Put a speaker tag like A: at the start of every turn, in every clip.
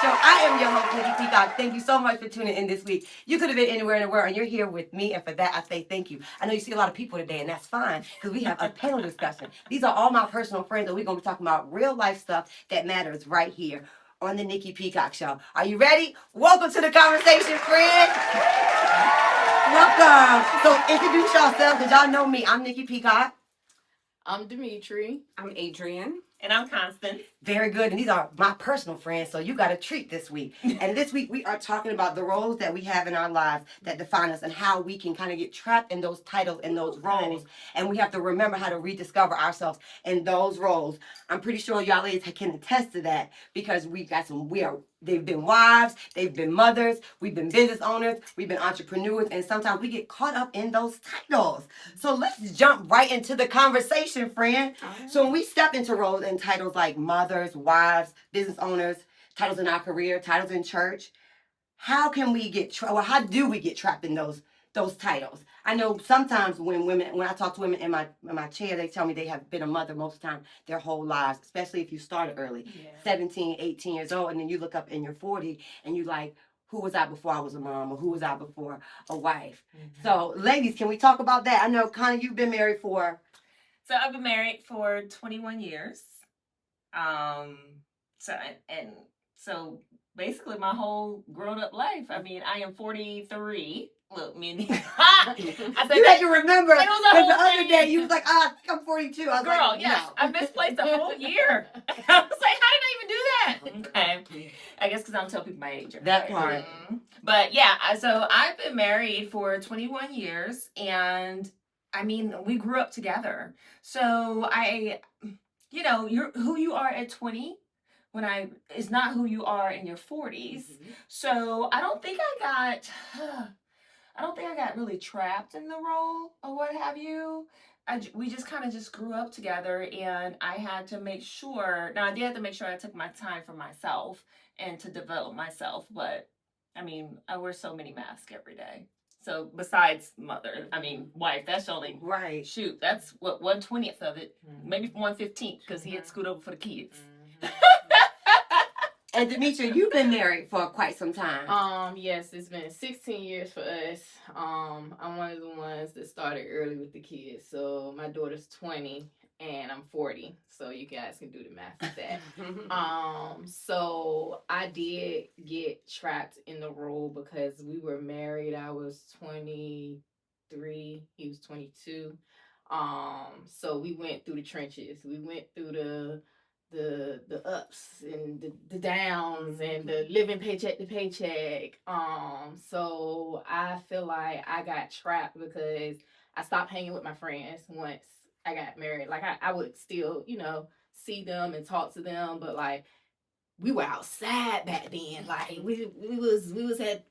A: Show. I am your host, Nicki Peacock. Thank you so much for tuning in this week. You could have been anywhere in the world, and you're here with me, and for that, I say thank you. I know you see a lot of people today, and that's fine, because we have a panel discussion. These are all my personal friends, and we're going to be talking about real life stuff that matters right here on the Nicki Peacock Show. Are you ready? Welcome to the conversation, friend. Welcome. So introduce yourself, because y'all know me. I'm Nicki Peacock.
B: I'm Demetrie.
C: I'm Adriene.
D: And I'm Constance.
A: Very good. And these are my personal friends, so you got a treat this week. And this week we are talking about the roles that we have in our lives that define us and how we can kind of get trapped in those titles and those roles. And we have to remember how to rediscover ourselves in those roles. I'm pretty sure y'all ladies can attest to that because they've been wives, they've been mothers, we've been business owners, we've been entrepreneurs, and sometimes we get caught up in those titles. So let's jump right into the conversation, friend. So when we step into roles and titles like mothers, wives, business owners, titles in our career, titles in church, how can we how do we get trapped in those titles? I know sometimes when I talk to women in my chair, they tell me they have been a mother most of the time their whole lives, especially if you started early, 17, 18 years old, and then you look up and you're 40 and you like, who was I before I was a mom, or who was I before a wife? Mm-hmm. So ladies, can we talk about that? I know, Connie, you've been married for...
D: So I've been married for 21 years. So basically my whole grown up life. I mean, I am 43. Look, Minnie. I said
A: you had to remember because the other
D: thing.
A: day you was like, I'm 42. I was
D: Girl,
A: like,
D: yes,
A: no.
D: I misplaced a whole year. I was like, how did I even do that? Okay, I guess because I don't tell people my age.
A: That part.
D: Mm-hmm. But yeah, so I've been married for 21 years, and I mean, we grew up together. So who you are at 20 is not who you are in your 40s. Mm-hmm. So I don't think I got really trapped in the role or what have you. We just kind of just grew up together, and I had to make sure. Now I did have to make sure I took my time for myself and to develop myself. But I mean, I wear so many masks every day. So besides wife, that's only
A: right.
D: Shoot, that's what 1/20th of it, maybe 1/15th, because he had to scoot over for the kids.
A: And Demetrie, you've been married for quite some time.
B: Yes, it's been 16 years for us. I'm one of the ones that started early with the kids. So my daughter's 20 and I'm 40. So you guys can do the math with that. So I did get trapped in the role because we were married. I was 23, he was 22. So we went through the trenches. We went through the ups and the downs and the living paycheck to paycheck. So I feel like I got trapped because I stopped hanging with my friends once I got married. Like I would still, see them and talk to them, but like we were outside back then. Like we was at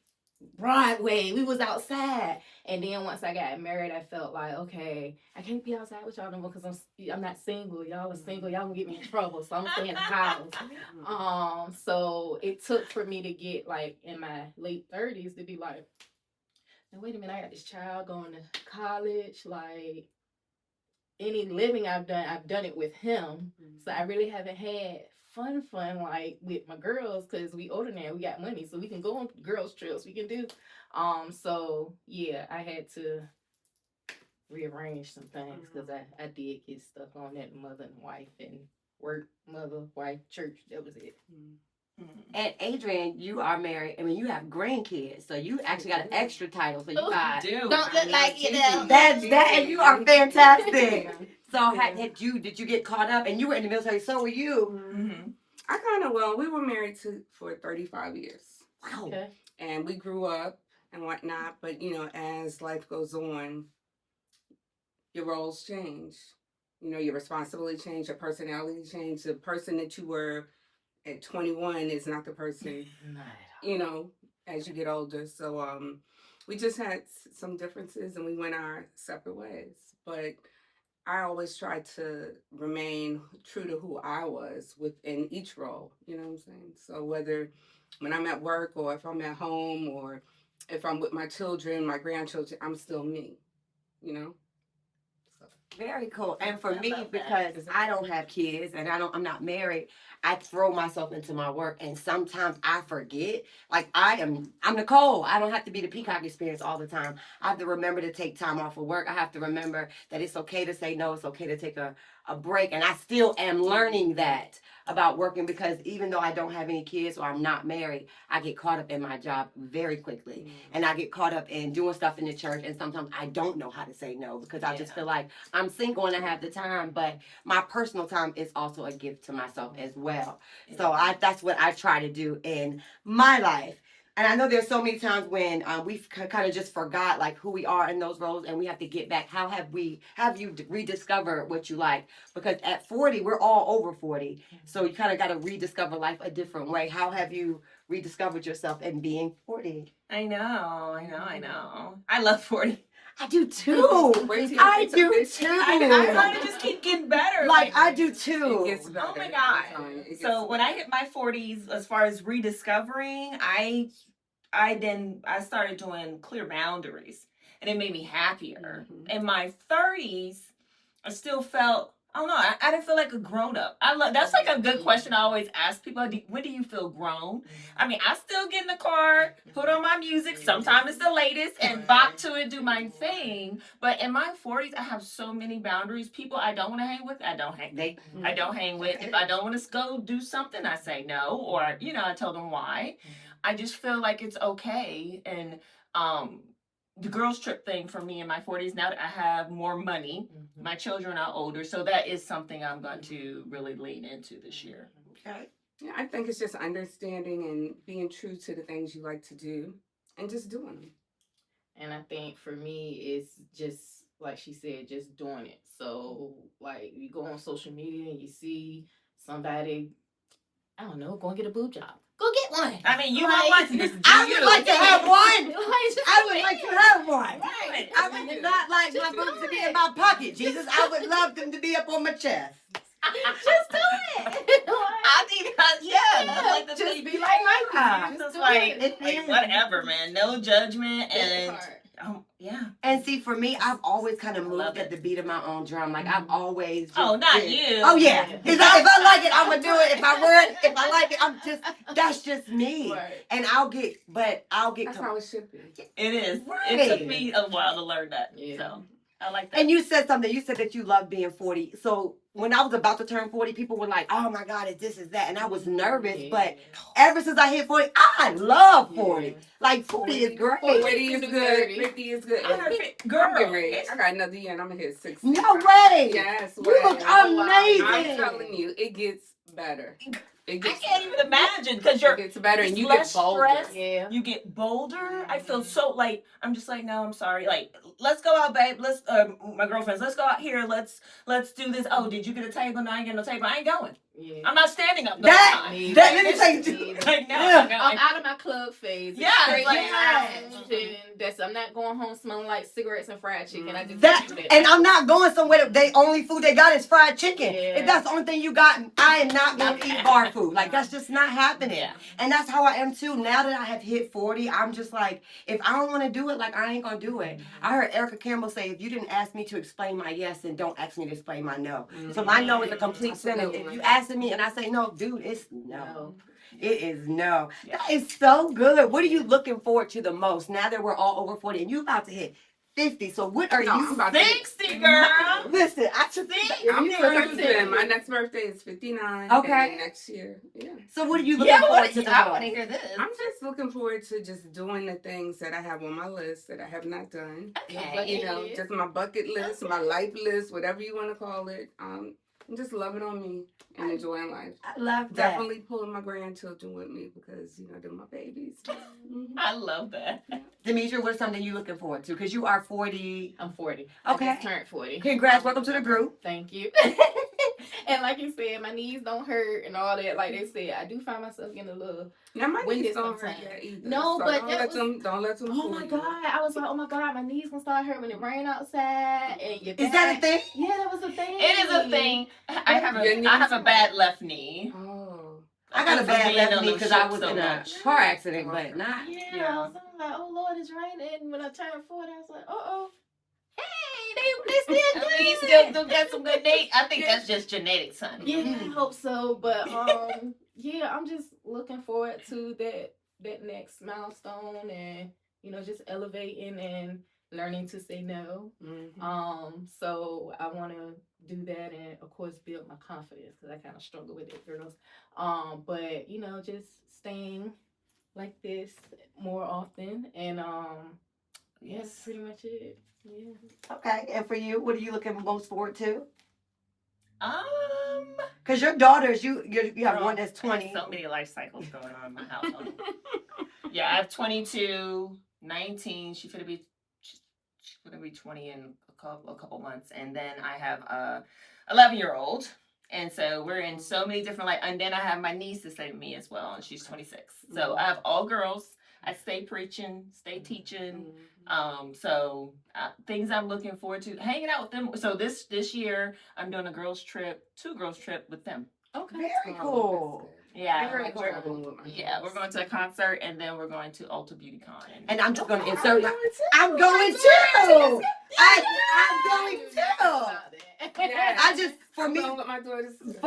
B: Broadway, we was outside. And then once I got married, I felt like, okay, I can't be outside with y'all no more because I'm not single. Y'all are single, y'all gonna get me in trouble, so I'm staying in the house. So it took for me to get like in my late 30s to be like, now wait a minute, I got this child going to college. Like any living I've done it with him. So I really haven't had fun like with my girls because we older now, we got money, so we can go on girls trips, we can do so yeah, I had to rearrange some things because I did get stuck on that mother and wife and work, mother, wife, church. That was it.
A: And Adriene, you are married. I mean, you have grandkids, so you actually got an extra title. So you got
D: don't
B: look like you know
A: that, and you are fantastic. So did you get caught up? And you were in the military, so were you.
C: Mm-hmm. We were married for 35 years.
A: Wow.
B: Okay.
C: And we grew up and whatnot, but as life goes on, your roles change. Your responsibility change, your personality change. The person that you were at 21 is not the person, as you get older. So we just had some differences and we went our separate ways. But I always tried to remain true to who I was within each role. You know what I'm saying? So whether when I'm at work or if I'm at home or if I'm with my children, my grandchildren, I'm still me. So
A: Very cool. And for
B: I
A: me,
B: love that.
A: because I don't have kids and I'm not married, I throw myself into my work and sometimes I forget. Like I'm Nicole. I don't have to be the Peacock experience all the time. I have to remember to take time off of work. I have to remember that it's okay to say no, it's okay to take a break. And I still am learning that about working because even though I don't have any kids or I'm not married, I get caught up in my job very quickly. And I get caught up in doing stuff in the church and sometimes I don't know how to say no because I just feel like I'm single and I have the time, but my personal time is also a gift to myself as well. So that's what I try to do in my life. And I know there's so many times when we've kind of just forgot like who we are in those roles, and we have to get back. How have you rediscovered what you like? Because at 40, we're all over 40, so you kind of got to rediscover life a different way. How have you rediscovered yourself in being 40?
D: I know. I love 40.
A: I do too. I do too.
D: I want to just keep getting better.
A: Like I do too.
C: It gets better.
D: Oh my God.
C: It gets
D: So when I
C: better.
D: hit my 40s, as far as rediscovering, I started doing clear boundaries, and it made me happier. In my 30s, I still felt, I don't know, I didn't feel like a grown up. That's like a good question I always ask people. When do you feel grown? I mean, I still get in the car, put on my music. Sometimes it's the latest and bop to it, do my thing. But in my 40s, I have so many boundaries. People I don't want to hang with, I don't hang with. If I don't want to go do something, I say no, or I tell them why. I just feel like it's okay. And the girls trip thing for me in my 40s, now that I have more money, my children are older, so that is something I'm going to really lean into this year.
A: Okay.
C: Yeah, I think it's just understanding and being true to the things you like to do and just doing them.
B: And I think for me, it's just like she said, just doing it. So, like, you go on social media and you see somebody, I don't know, go and get a boob job. Go get one.
D: I mean, you
B: Like,
D: want one? Just do
A: I
D: you.
A: would like to have one.
B: Just
A: I would like to have one.
B: Right.
A: I would not like my boobs to be in my pocket, Jesus. I would love them to be up on my chest.
B: Just do it.
D: I think, that's like the
B: just
D: thing.
B: be like Mikey.
D: It's
B: Just do
D: like,
B: it.
D: like, whatever, man. No judgment. And yeah.
A: And see, for me, I've always kind of
D: I love
A: moved at
D: it.
A: the beat of my own drum. Like I've always. Just
D: Not
A: did.
D: you.
A: Oh yeah. If I like it, I'm gonna do it. If I like it, that's just me.
B: Right.
A: And I'll get.
C: That's how it should be.
D: It is.
A: Right.
D: It took me a while to learn that.
B: Yeah.
D: So I like that.
A: And you said something. You said that you love being 40. So when I was about to turn 40, people were like, "Oh my God, is this, is that?" And I was nervous.
B: Yeah.
A: But ever since I hit 40, I love 40.
B: Yeah.
A: Like 40 is great.
C: 40 is good. 50 is good.
D: Girl,
C: I'm getting ready. I got another year and I'm going to hit 60.
A: No way.
C: Yes.
A: You look amazing.
C: I'm telling you, it gets better.
D: I can't even imagine because you're
C: It gets better and you
D: less
C: get bolder.
D: stressed.
B: Yeah.
D: You get bolder. I feel so like I'm just like, no, I'm sorry. Like, let's go out, babe. Let's my girlfriends, let's go out here. Let's do this. Oh, did you get a table? No, I ain't getting no table. I ain't going.
B: Yeah.
D: I'm not standing up.
A: Let me tell you.
D: Like, no,
A: Yeah.
B: I'm out of my club phase.
D: Yeah,
B: Straight
D: like,
B: lounge, and I'm not going home smelling like cigarettes and fried chicken. I just
A: That,
B: don't do that.
A: and I'm not going somewhere that only food they got is fried chicken.
B: Yeah.
A: If that's the only thing you got, I am not going to eat bar food. Like, that's just not happening.
D: Yeah.
A: And that's how I am too. Now that I have hit 40, I'm just like, if I don't want to do it, like, I ain't going to do it. I heard Erica Campbell say, if you didn't ask me to explain my yes, then don't ask me to explain my no. So my no is a complete sentence. If you ask me and I say no, dude, it's no. It is no.
D: Yeah.
A: That is so good. What are you looking forward to the most now that we're all over 40 and you about to hit 50? So what are
C: I'm
A: you?
C: about to hit
D: 60, girl.
A: Listen, I should
C: I'm cruising. My next birthday is 59.
A: Okay.
C: And next year, yeah.
A: So what are you looking forward to the
D: I want to
A: most?
D: hear this.
C: I'm just looking forward to just doing the things that I have on my list that I have not done.
D: Okay.
C: You know, just my bucket list, my life list, whatever you want to call it. I'm just loving on me and enjoying life.
A: I love that.
C: Definitely pulling my grandchildren with me because, you know, they're my babies.
D: I love that.
A: Demetrie, what's something you looking forward to? Because you are 40.
B: I'm 40.
A: Okay.
B: I just turned 40.
A: Congrats. Welcome to the group.
B: Thank you. And like you said, my knees don't hurt and all that. Like they said, I do find myself getting a little.
C: Now, my
B: Winded
C: knees don't hurt
B: sometimes.
C: yet either.
B: No,
C: so
B: but
C: don't
B: that
C: let
B: was-
C: them. Don't let them.
B: Oh
C: fool
B: my
C: you.
B: God. I was like, oh my God, my knees gonna start hurting when it rain outside. And your
A: Is that a thing?
B: Yeah, that was a thing.
D: It is a thing. I have
C: Your knees
D: a
C: hurt.
D: bad left knee.
C: Oh.
A: I got a
D: For
A: bad
D: being
A: left
D: on
A: knee
D: them
A: because I
D: ships
A: was
D: so
A: in a
D: much.
A: car accident, but not.
B: Yeah. So I'm like, oh Lord, it's raining. And when I turned 40, I was like, they still
D: I
B: good.
D: mean, you still got some good dates. I think that's just genetics, honey.
B: Yeah, I hope so. But yeah, I'm just looking forward to that next milestone, and just elevating and learning to say no. So I want to do that, and of course build my confidence, because I kind of struggle with it, girls. But just staying like this more often, and yeah, that's pretty much it. Yeah.
A: Okay, and for you, what are you looking most forward to?
D: Um,
A: Because your daughters, you have
D: girl,
A: one that's
D: I have
A: 20.
D: so many life cycles going on in my household. Yeah, I have 22, 19. She's gonna be 20 in a couple months, and then I have a 11-year-old. And so we're in so many different and then I have my niece the same me as well, and she's 26. So I have all girls. I stay preaching, stay teaching. So things I'm looking forward to, hanging out with them. So this year I'm doing two girls trip with them.
B: Okay.
A: Very cool.
D: Yeah,
A: Very cool.
D: we're going to a concert, and then we're going to Ulta Beauty Con.
A: And I'm just going to insert I'm going too. I'm going too. I just, for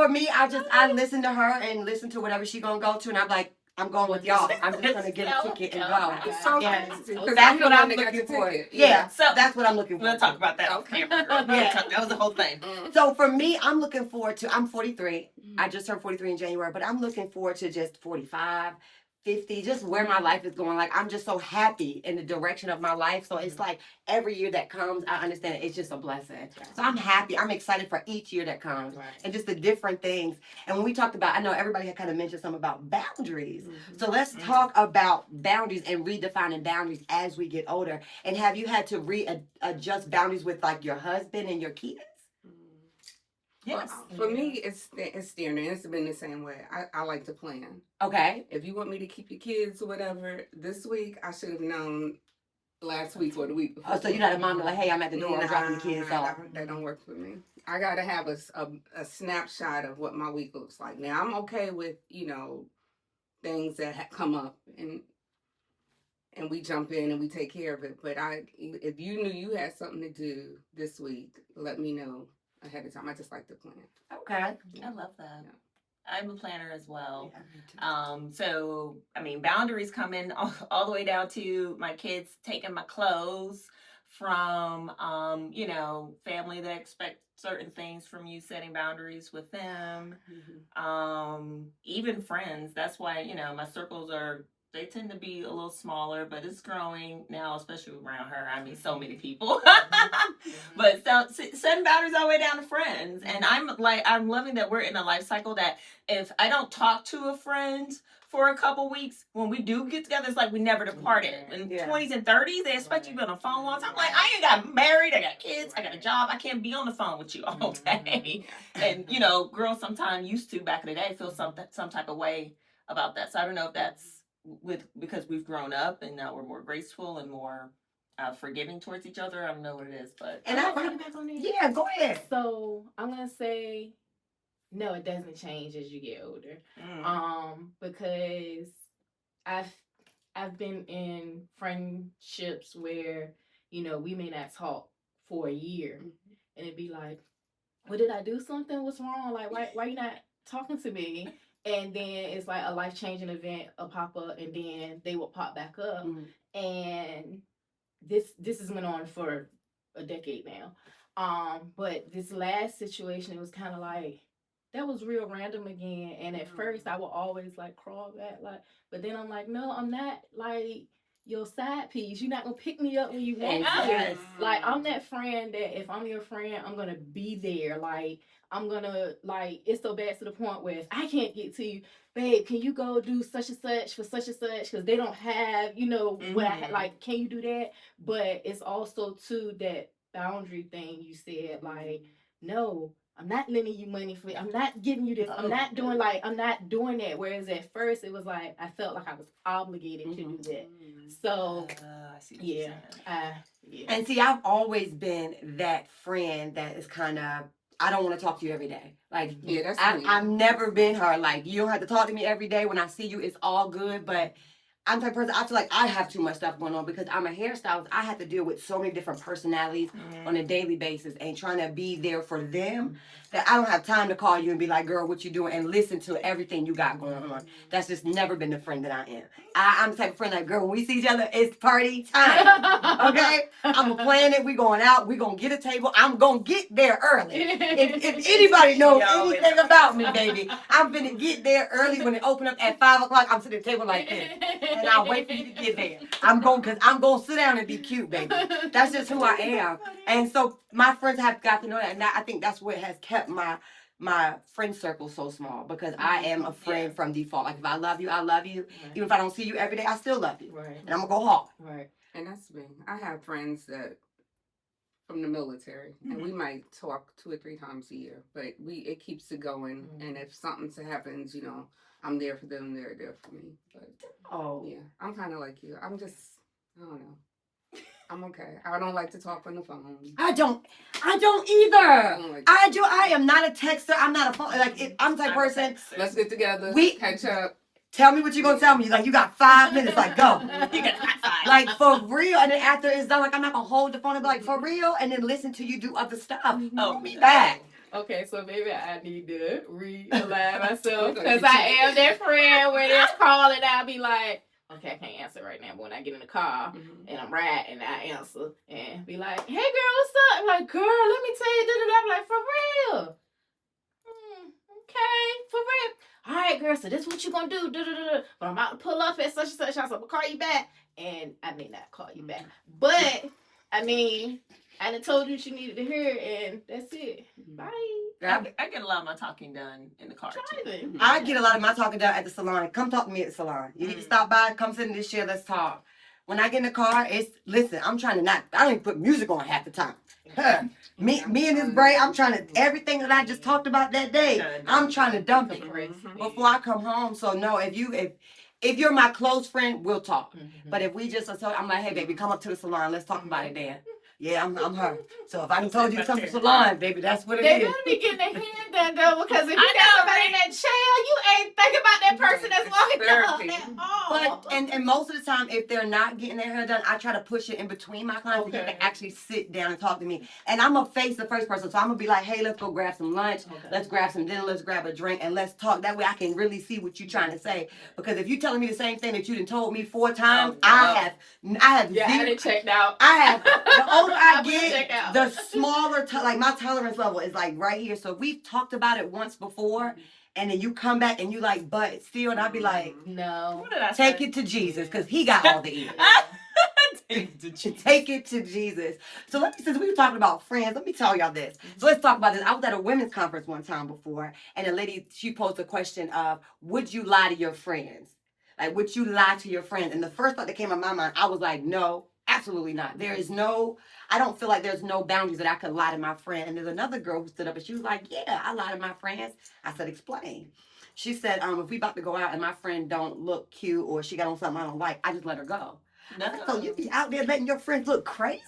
A: me, I listen to her and listen to whatever she gonna go to, and I'm like, I'm going with y'all. I'm just gonna get a ticket and go.
C: Yes.
A: That's what I'm looking for. Yeah,
D: So
A: that's what I'm looking for.
D: we'll talk about that off camera. Girl.
A: Yeah.
D: That was the whole thing.
A: So for me, I'm looking forward to, I'm 43. I just turned 43 in January, but I'm looking forward to just 45, 50, just where my life is going. Like, I'm just so happy in the direction of my life. So it's like every year that comes, I understand it's just a blessing. So I'm happy. I'm excited for each year that comes and just the different things. And when we talked about, I know everybody had kind of mentioned something about boundaries. So let's talk about boundaries and redefining boundaries as we get older. And have you had to readjust boundaries with like your husband and your kids?
C: Yes. Well, for me, it's steering. It's been the same way. I like to plan.
A: Okay.
C: If you want me to keep your kids or whatever this week, I should have known last week or the week before.
A: Oh, so you're not a mom to like, hey, I'm at the door, I'm dropping the kids off.
C: That don't work for me. I gotta have a snapshot of what my week looks like. Now I'm okay with things that come up and we jump in and we take care of it. But if you knew you had something to do this week, let me know ahead of time. I just like to plan.
A: Okay.
D: I love that.
C: Yeah.
D: I'm a planner as well.
A: Yeah, me too.
D: So I mean, boundaries come in all the way down to my kids taking my clothes from family that expect certain things from you, setting boundaries with them. Even friends. That's why my circles they tend to be a little smaller, but it's growing now, especially around her. I mean, so many people. But setting boundaries all the way down to friends. And I'm loving that we're in a life cycle that if I don't talk to a friend for a couple weeks, when we do get together, it's like we never departed. In 20s and 30s, they expect you to be on the phone all the time. I'm like, I ain't got married, I got kids, I got a job, I can't be on the phone with you all day. And girls sometimes used to back in the day feel some type of way about that. So I don't know if that's because we've grown up and now we're more graceful and more forgiving towards each other. I don't know what it is, but
B: And I bring it back on there.
A: Yeah, go ahead.
B: So I'm gonna say no, it doesn't change as you get older. Because I've been in friendships where we may not talk for a year, and it'd be like, well, did I do something? What's wrong? Like, why you not talking to me? And then it's like a life-changing event will pop up, and then they will pop back up. And this has went on for a decade now. But this last situation, it was kind of like, that was real random again. And at first I would always like crawl back, but then I'm like, no, I'm not like your side piece. You're not gonna pick me up when you want to. Like, I'm that friend that if I'm your friend, I'm gonna be there. Like, I'm gonna, like, it's so bad to the point where if I can't get to you, babe, can you go do such and such for such and such? Because they don't have, what I had. Like, can you do that? But it's also too that boundary thing you said. Like, no, I'm not lending you money for it. I'm not giving you this. I'm not doing that. Whereas at first it was like I felt like I was obligated to do that. So
D: I see what you're saying.
A: And see, I've always been that friend that is kind of, I don't want to talk to you every day. Like,
C: that's
A: I've never been her. Like, you don't have to talk to me every day. When I see you, it's all good. But I'm the type of person, I feel like I have too much stuff going on because I'm a hairstylist. I have to deal with so many different personalities on a daily basis and trying to be there for them that I don't have time to call you and be like, girl, what you doing? And listen to everything you got going on. That's just never been the friend that I am. I'm the type of friend like, girl, when we see each other, it's party time. Okay? I'm planning it. We going out. We going to get a table. I'm going to get there early. If anybody knows anything about me, baby, I'm going to get there early when it open up at 5 o'clock. I'm sitting at the table like this. And I'll wait for you to get there. I'm going to sit down and be cute, baby. That's just who I am. And so my friends have got to know that. And I think that's what has kept my friend circle so small because I am a friend from default. Like if I love you, I love you.
B: Right.
A: Even if I don't see you every day, I still love you.
B: Right.
A: And I'm going to go hard.
B: Right.
C: And that's me. I have friends that from the military, and we might talk 2 or 3 times a year, but it keeps it going. And if something happens, you know, I'm there for them. They're there for me. But yeah, I'm kind of like you. I don't know. I'm okay. I don't like to talk on the phone.
A: I don't either. I am not a texter. I'm not a phone. Like I'm the type of person.
C: Let's get together. Catch up.
A: Tell me what you're gonna tell me. Like you got 5 minutes. Like go.
D: You got high five.
A: Like for real. And then after it's done, like I'm not gonna hold the phone and be like for real. And then listen to you do other stuff.
D: Oh,
A: Be back.
B: Okay, so maybe I need to realign myself because I am that friend where they're calling. I'll be like, okay, I can't answer right now. But when I get in the car and I'm riding, I answer and be like, hey girl, what's up? I'm like, girl, let me tell you. I'm like, for real? Okay, for real. All right, girl, so this is what you gonna do. But I'm about to pull up at such and such. So I'm gonna call you back. And I may not call you back. But, I mean, I done told you what you needed to hear, and that's it. Bye.
D: I get a lot of my talking done in the car too.
A: I get a lot of my talking done at the salon. Come talk to me at the salon. You need to stop by, come sit in this chair, let's talk. When I get in the car, listen, I'm trying to I don't even put music on half the time. Me and this braid, I'm trying to, everything that I just talked about that day, I'm trying to dump it before I come home. So no, if you're my close friend, we'll talk. But if we just I'm like, hey baby, come up to the salon, let's talk about it then. Yeah, I'm her. So if I done told you to come to the salon, baby, that's what it
B: They
A: is.
B: better be getting their hand done though, because if you got somebody in that chair, you ain't thinking about that person that's walking down at all.
A: But and most of the time, if they're not getting their hair done, I try to push it in between my clients so you can actually sit down and talk to me. And I'm gonna face the first person, so I'm gonna be like, hey, let's go grab some lunch, let's grab some dinner, let's grab a drink, and let's talk. That way, I can really see what you're trying to say. Because if you're telling me the same thing that you done told me 4 times, I have
B: yeah,
A: zero.
B: I done checked out.
A: I have the older I get,
B: check out.
A: the smaller like my tolerance level is like right here. So if we've talked about it once before, and then you come back and you like, but still, and I'd be like,
B: no,
A: take it to Jesus, because he got all the ears. Take it to Jesus. So since we were talking about friends, let me tell y'all this. So let's talk about this. I was at a women's conference one time before, and a lady, she posed a question of, would you lie to your friends? Like, would you lie to your friends? And the first thought that came in my mind, I was like, no, absolutely not. I don't feel like there's no boundaries that I could lie to my friend. And there's another girl who stood up and she was like, yeah, I lie to my friends. I said, explain. She said, if we about to go out and my friend don't look cute or she got on something I don't like, I just let her go. No. So you be out there letting your friends look crazy?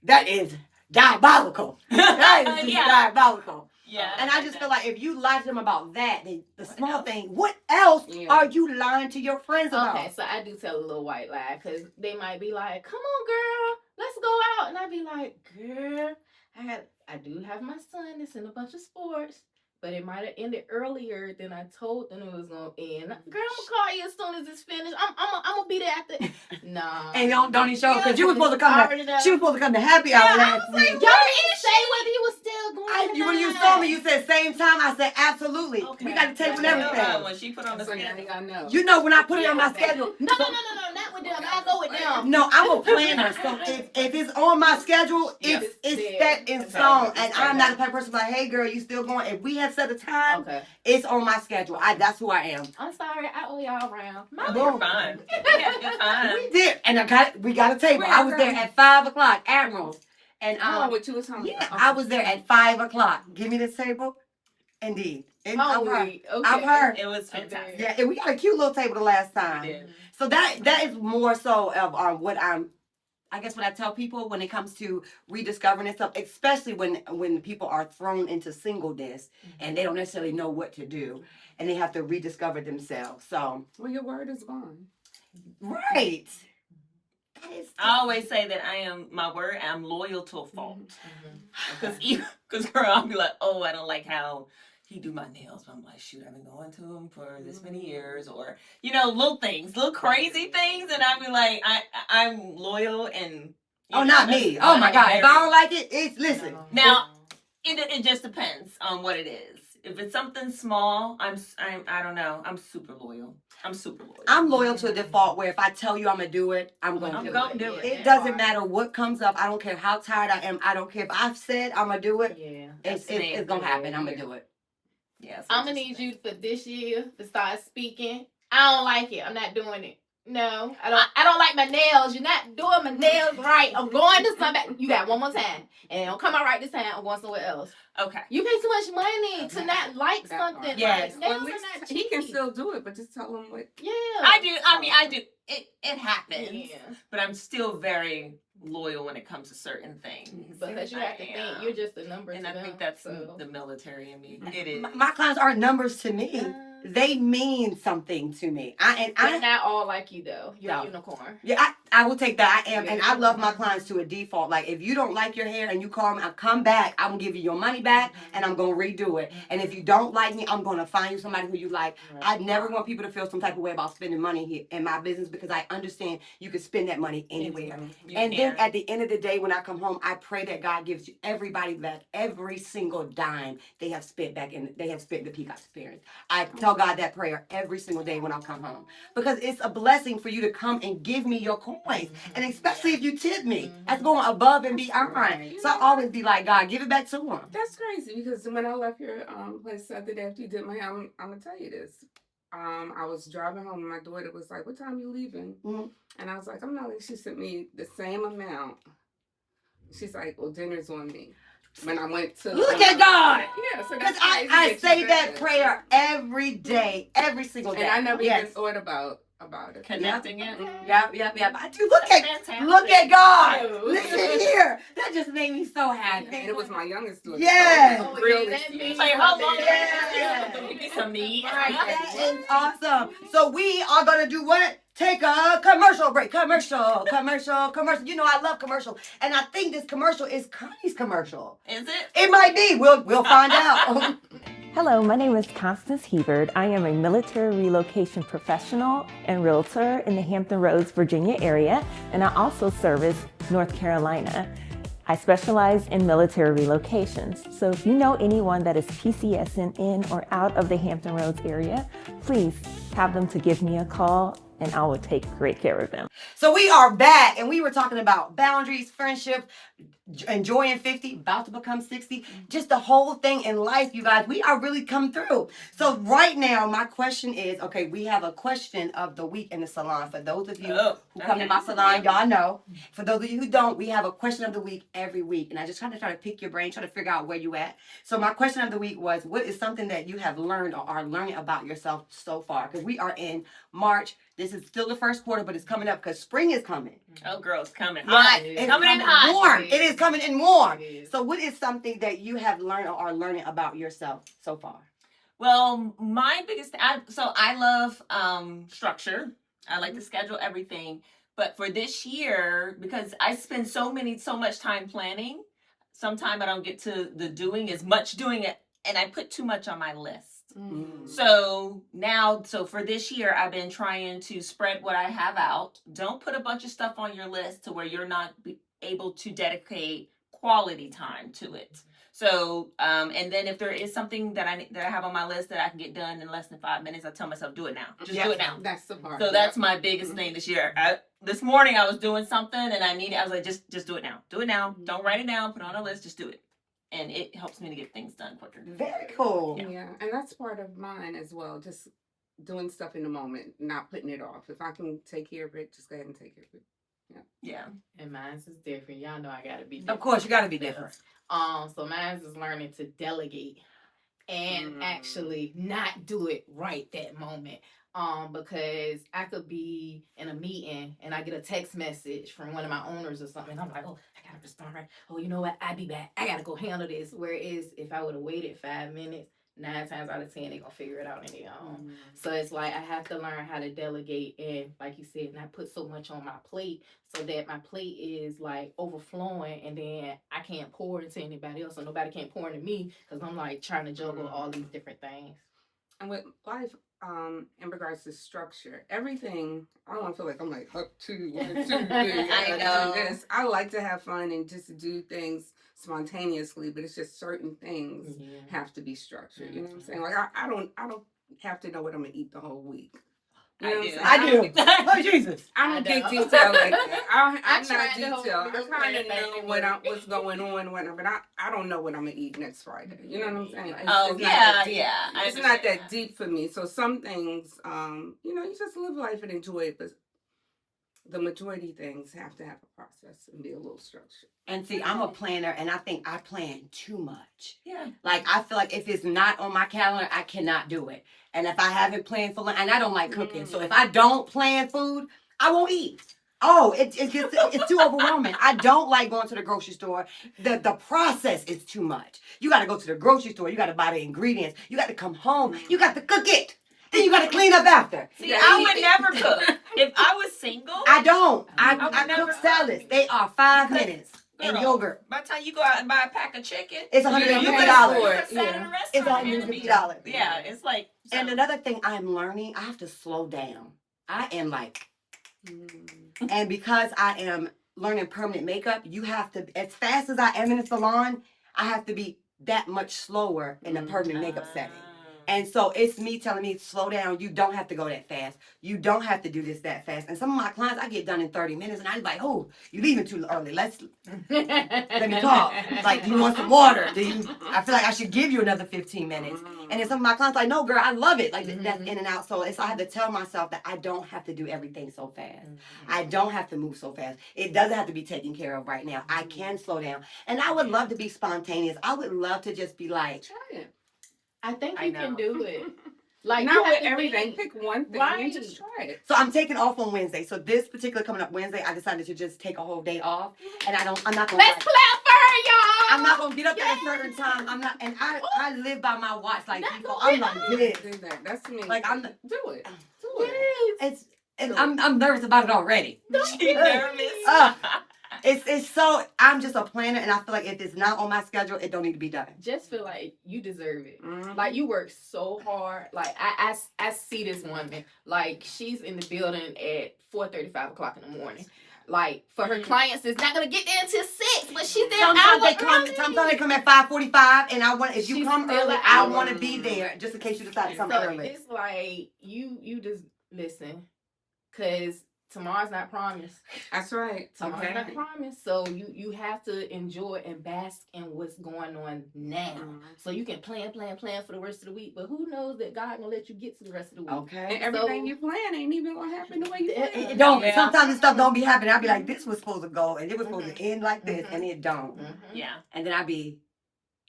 A: That is diabolical. That is diabolical.
D: Yeah.
A: And I just feel like if you lie to them about that, then the small thing, what else are you lying to your friends about?
B: Okay, so I do tell a little white lie because they might be like, come on, girl, let's go out. And I'd be like, girl, I do have my son that's in a bunch of sports. But it might have ended earlier than I told them it was gonna end. Girl, I'm gonna call you as soon as it's finished. I'm gonna be there after. Nah.
A: And don't even show because you was supposed to come. She was supposed to come to happy hour last week.
B: Y'all didn't say whether you was still going.
A: When you saw me, you said same time. I said absolutely.
B: Okay.
A: We got to table and everything.
D: When she put on the schedule,
A: you know when I put it on my schedule.
B: No, not with them. I go with them.
A: No, I'm a planner. So if it's on my schedule, it's set in stone. And I'm not the type of person like, hey girl, you still going? If we have set a time, it's on my schedule. That's who I am.
B: I'm sorry, I owe y'all around.
D: You're fine. We had a good time.
A: We did, and we got a table. I was there at 5 o'clock, Admiral. And
C: what you was talking about?
A: I was there at 5 o'clock. Give me this table. Indeed. I'm her.
D: It was fantastic.
A: Yeah, and we got a cute little table the last time.
D: We did.
A: So that is more so of what I guess what I tell people when it comes to rediscovering stuff, especially when people are thrown into singleness and they don't necessarily know what to do and they have to rediscover themselves. So
C: well, your word is bond.
A: Right. That is
D: I always say that I'm loyal to a fault.
A: Okay.
D: Because girl, I'll be like, oh, I don't like how he do my nails. But I'm like, shoot, I've been going to him for this many years, or little things, little crazy things, and I'll be like, I'm loyal and.
A: Oh, not me. Oh my God. If I don't like it, it's listen.
D: Now, it just depends on what it is. If it's something small, I don't know. I'm super loyal.
A: I'm loyal to a default where if I tell you I'm gonna do it, I'm gonna do it. It doesn't matter what comes up. I don't care how tired I am. I don't care if I've said I'm gonna do it.
B: Yeah.
A: It's gonna happen. I'm gonna do it.
B: Yeah. I'm gonna need you for this year to start speaking. I don't like it. I'm not doing it. No, I don't like my nails. You're not doing my nails right. I'm going to somebody. You got one more time, and it'll come out right this time. I'm going somewhere else.
D: Okay.
B: You pay too much money to not like something.
A: Yes.
B: Like, nails are not cheap.
C: He can still do it, but just tell him what.
B: Yeah.
D: I do. It happens.
B: Yeah.
D: But I'm still very loyal when it comes to certain things.
B: Because you have to think you're just a number
D: and
B: to
D: I
B: them,
D: think that's
B: so.
D: the military in me. It is.
A: My clients aren't numbers to me. They mean something to me.
B: They're not all like you though. You're
A: No.
B: a unicorn.
A: Yeah, I will take that. I am, and I love my clients to a default. Like if you don't like your hair and you call me, I come back. I'm gonna give you your money back, and I'm gonna redo it. And if you don't like me, I'm gonna find you somebody who you like. I never want people to feel some type of way about spending money here in my business because I understand you can spend that money anywhere. And then at the end of the day, when I come home, I pray that God gives you everybody back every single dime they have spent the Peacock experience. I tell God that prayer every single day when I come home because it's a blessing for you to come and give me your coins, and especially if you tip me, that's going above and beyond. So I always be like, God, give it back to him.
C: That's crazy because when I left your place the other day after you did my hair, I'm gonna tell you this. I was driving home and my daughter was like, "What time you leaving?"
A: Mhm.
C: And I was like, "I'm not." She sent me the same amount. She's like, "Well, dinner's on me." When I went to
A: Look at God.
C: Yeah, so
A: Because
C: that's
A: I say that prayer every day, every single day.
C: and I never even thought about it.
D: Connecting it.
A: Yep. I do. Look
D: Fantastic.
A: at God. Listen here. That just made me so happy.
C: And it was my youngest daughter.
A: Yes.
C: So really.
D: Like, hold on.
A: Yeah.
D: Give me some meat.
A: That is awesome. So we are gonna do what? Take a commercial break. Commercial. You know I love commercial, and I think this commercial is Connie's commercial.
D: Is it?
A: It might be. We'll find out.
E: Hello, my name is Connie Hebert. I am a military relocation professional and realtor in the Hampton Roads, Virginia area, and I also service North Carolina. I specialize in military relocations. So if you know anyone that is PCSing in or out of the Hampton Roads area, please have them to give me a call and I will take great care of them.
A: So we are back, and we were talking about boundaries, friendship, enjoying 50, about to become 60, just the whole thing in life, you guys. We are really come through. So right now, my question is, okay, we have a question of the week in the salon. For those of you who come to my salon, y'all know. For those of you who don't, we have a question of the week every week. And I just kind of try to pick your brain, try to figure out where you at. So my question of the week was, what is something that you have learned or are learning about yourself so far? Because we are in March. This is still the first quarter, but it's coming up because spring is coming.
D: Oh, girl, it's coming
A: Right.
D: hot.
A: It's
D: coming in hot.
A: warm. It is coming in warm. So what is something that you have learned or are learning about yourself so far?
D: Well, my biggest, I love structure. I like to schedule everything. But for this year, because I spend so much time planning, sometimes I don't get to the doing as much doing it, and I put too much on my list. So for this year, I've been trying to spread what I have out. Don't put a bunch of stuff on your list to where you're not able to dedicate quality time to it. So, and then if there is something that I have on my list that I can get done in less than 5 minutes, I tell myself, do it now. Just do it now.
C: That's the part.
D: So that's my biggest thing this year. This morning I was doing something and I was like, just do it now. Do it now. Don't write it down. Put it on a list. Just do it. And it helps me to get things done quicker.
A: Very cool.
C: Yeah, and that's part of mine as well. Just doing stuff in the moment, not putting it off. If I can take care of it, just go ahead and take care of it.
D: Yeah.
B: And mine's is different. Y'all know I gotta be different.
A: Of course, you got to be different.
B: So mine's is learning to delegate and actually not do it right that moment. Because I could be in a meeting and I get a text message from one of my owners or something. And I'm like, oh, I gotta respond right. Oh, you know what? I'll be back. I gotta go handle this. Whereas if I would have waited 5 minutes, 9 times out of 10 they're gonna figure it out on their own. So it's like I have to learn how to delegate and, like you said, not put so much on my plate so that my plate is like overflowing, and then I can't pour into anybody else, so nobody can't pour into me because I'm like trying to juggle all these different things.
C: And with life, in regards to structure, everything, I don't want to feel like I'm like up to 1, 2, 3.
D: I know.
C: Do this. I like to have fun and just do things spontaneously, but it's just certain things have to be structured. You know what I'm saying? Like I don't have to know what I'm gonna eat the whole week. You know what I'm saying?
A: I do. Oh, Jesus.
C: I don't get detailed like that. I'm
B: I
C: not
B: tried the whole
C: detailed. I
B: meal
C: kind of
B: plan
C: know
B: thing.
C: what's going on, whatever, but I don't know what I'm gonna eat next Friday. You know what I'm saying? It's
D: Oh,
C: not
D: yeah,
C: that deep.
D: yeah. I
C: It's not
D: understand
C: that
D: that.
C: deep for me. So some things, you know, you just live life and enjoy it, but the majority of things have to have a process and be a little structured.
A: And see, I'm a planner, and I think I plan too much.
D: Yeah.
A: Like, I feel like if it's not on my calendar, I cannot do it. And if I haven't planned for lunch, and I don't like cooking, so if I don't plan food, I won't eat. Oh, it's too overwhelming. I don't like going to the grocery store. The process is too much. You got to go to the grocery store. You got to buy the ingredients. You got to come home. You got to cook it. Then you got to clean up after.
D: See, I would never cook. If I was single,
A: I don't.
D: I
A: I
D: would never
A: cook salads. They are 5 minutes. And
D: Girl,
A: yogurt.
D: by the time you go out and buy a pack of chicken,
A: It's
D: you
A: $150.
D: could
C: $150.
D: sit at a
C: Yeah.
A: It's
D: restaurant.
A: $150.
D: Yeah, it's like. So.
A: And another thing I'm learning, I have to slow down. I am like, and because I am learning permanent makeup, you have to, as fast as I am in the salon, I have to be that much slower in the permanent makeup setting. And so it's me telling me, slow down. You don't have to go that fast. You don't have to do this that fast. And some of my clients, I get done in 30 minutes, and I'm like, oh, you leaving too early. Let me talk. Like, do you want some water? I feel like I should give you another 15 minutes. And then some of my clients like, no, girl, I love it. Like, that's in and out. So I have to tell myself that I don't have to do everything so fast. I don't have to move so fast. It doesn't have to be taken care of right now. I can slow down. And I would love to be spontaneous. I would love to just be like,
C: Try it.
B: I think
D: I
B: you
D: know.
B: can do it. Like,
C: Not
B: you have
C: with
B: to
C: everything.
B: think.
C: Pick one thing
B: Right.
C: and just try it.
A: so I'm taking off on Wednesday. So this particular coming up Wednesday, I decided to just take a whole day off. And I'm not gonna
B: Let's clap for her, y'all.
A: I'm not gonna get up at a certain time. I'm not, and I live by my watch like people. I'm like this.
C: Do that. That's me.
A: Like, I'm
C: do it. Do it.
B: Yes.
A: It's and I'm nervous about it already.
D: She nervous.
A: It's so I'm just a planner, and I feel like if it's not on my schedule, it don't need to be done.
B: Just feel like you deserve it.
C: Mhm.
B: Like, you work so hard. Like, I see this woman. Like, she's in the building at 4:30, 5 o'clock in the morning. Like, for her clients, it's not gonna get there until 6, but she's there.
A: Sometimes they come at 5:45, and I want if you
B: She's
A: come
B: still
A: early,
B: an
A: I
B: hour.
A: want to be there just in case you decide to come
B: So
A: early.
B: it's like you just listen, cause tomorrow's not promised.
C: That's right.
B: Tomorrow's not promised. So you have to enjoy and bask in what's going on now. So you can plan for the rest of the week. But who knows that God gonna let you get to the rest of the week.
A: Okay.
C: And everything
B: So-
C: you plan ain't even gonna happen the way you plan.
A: It don't.
D: Yeah.
A: Sometimes this stuff don't be happening. I'll be like, this was supposed to go, and it was supposed to end like this,
B: Mhm.
A: and it don't.
B: Mhm.
D: Yeah,
A: And then I be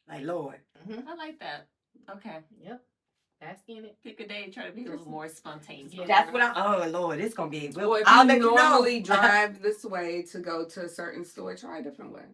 A: like, Lord.
B: Mhm.
D: I like that. Okay,
B: Yep. Bask in it.
D: pick a day, try to be a little more spontaneous.
B: Yeah.
A: That's what oh Lord, it's gonna be.
C: Or if
A: I'll
C: you
A: let you
C: normally
A: know.
C: drive this way to go to a certain store, try a different way.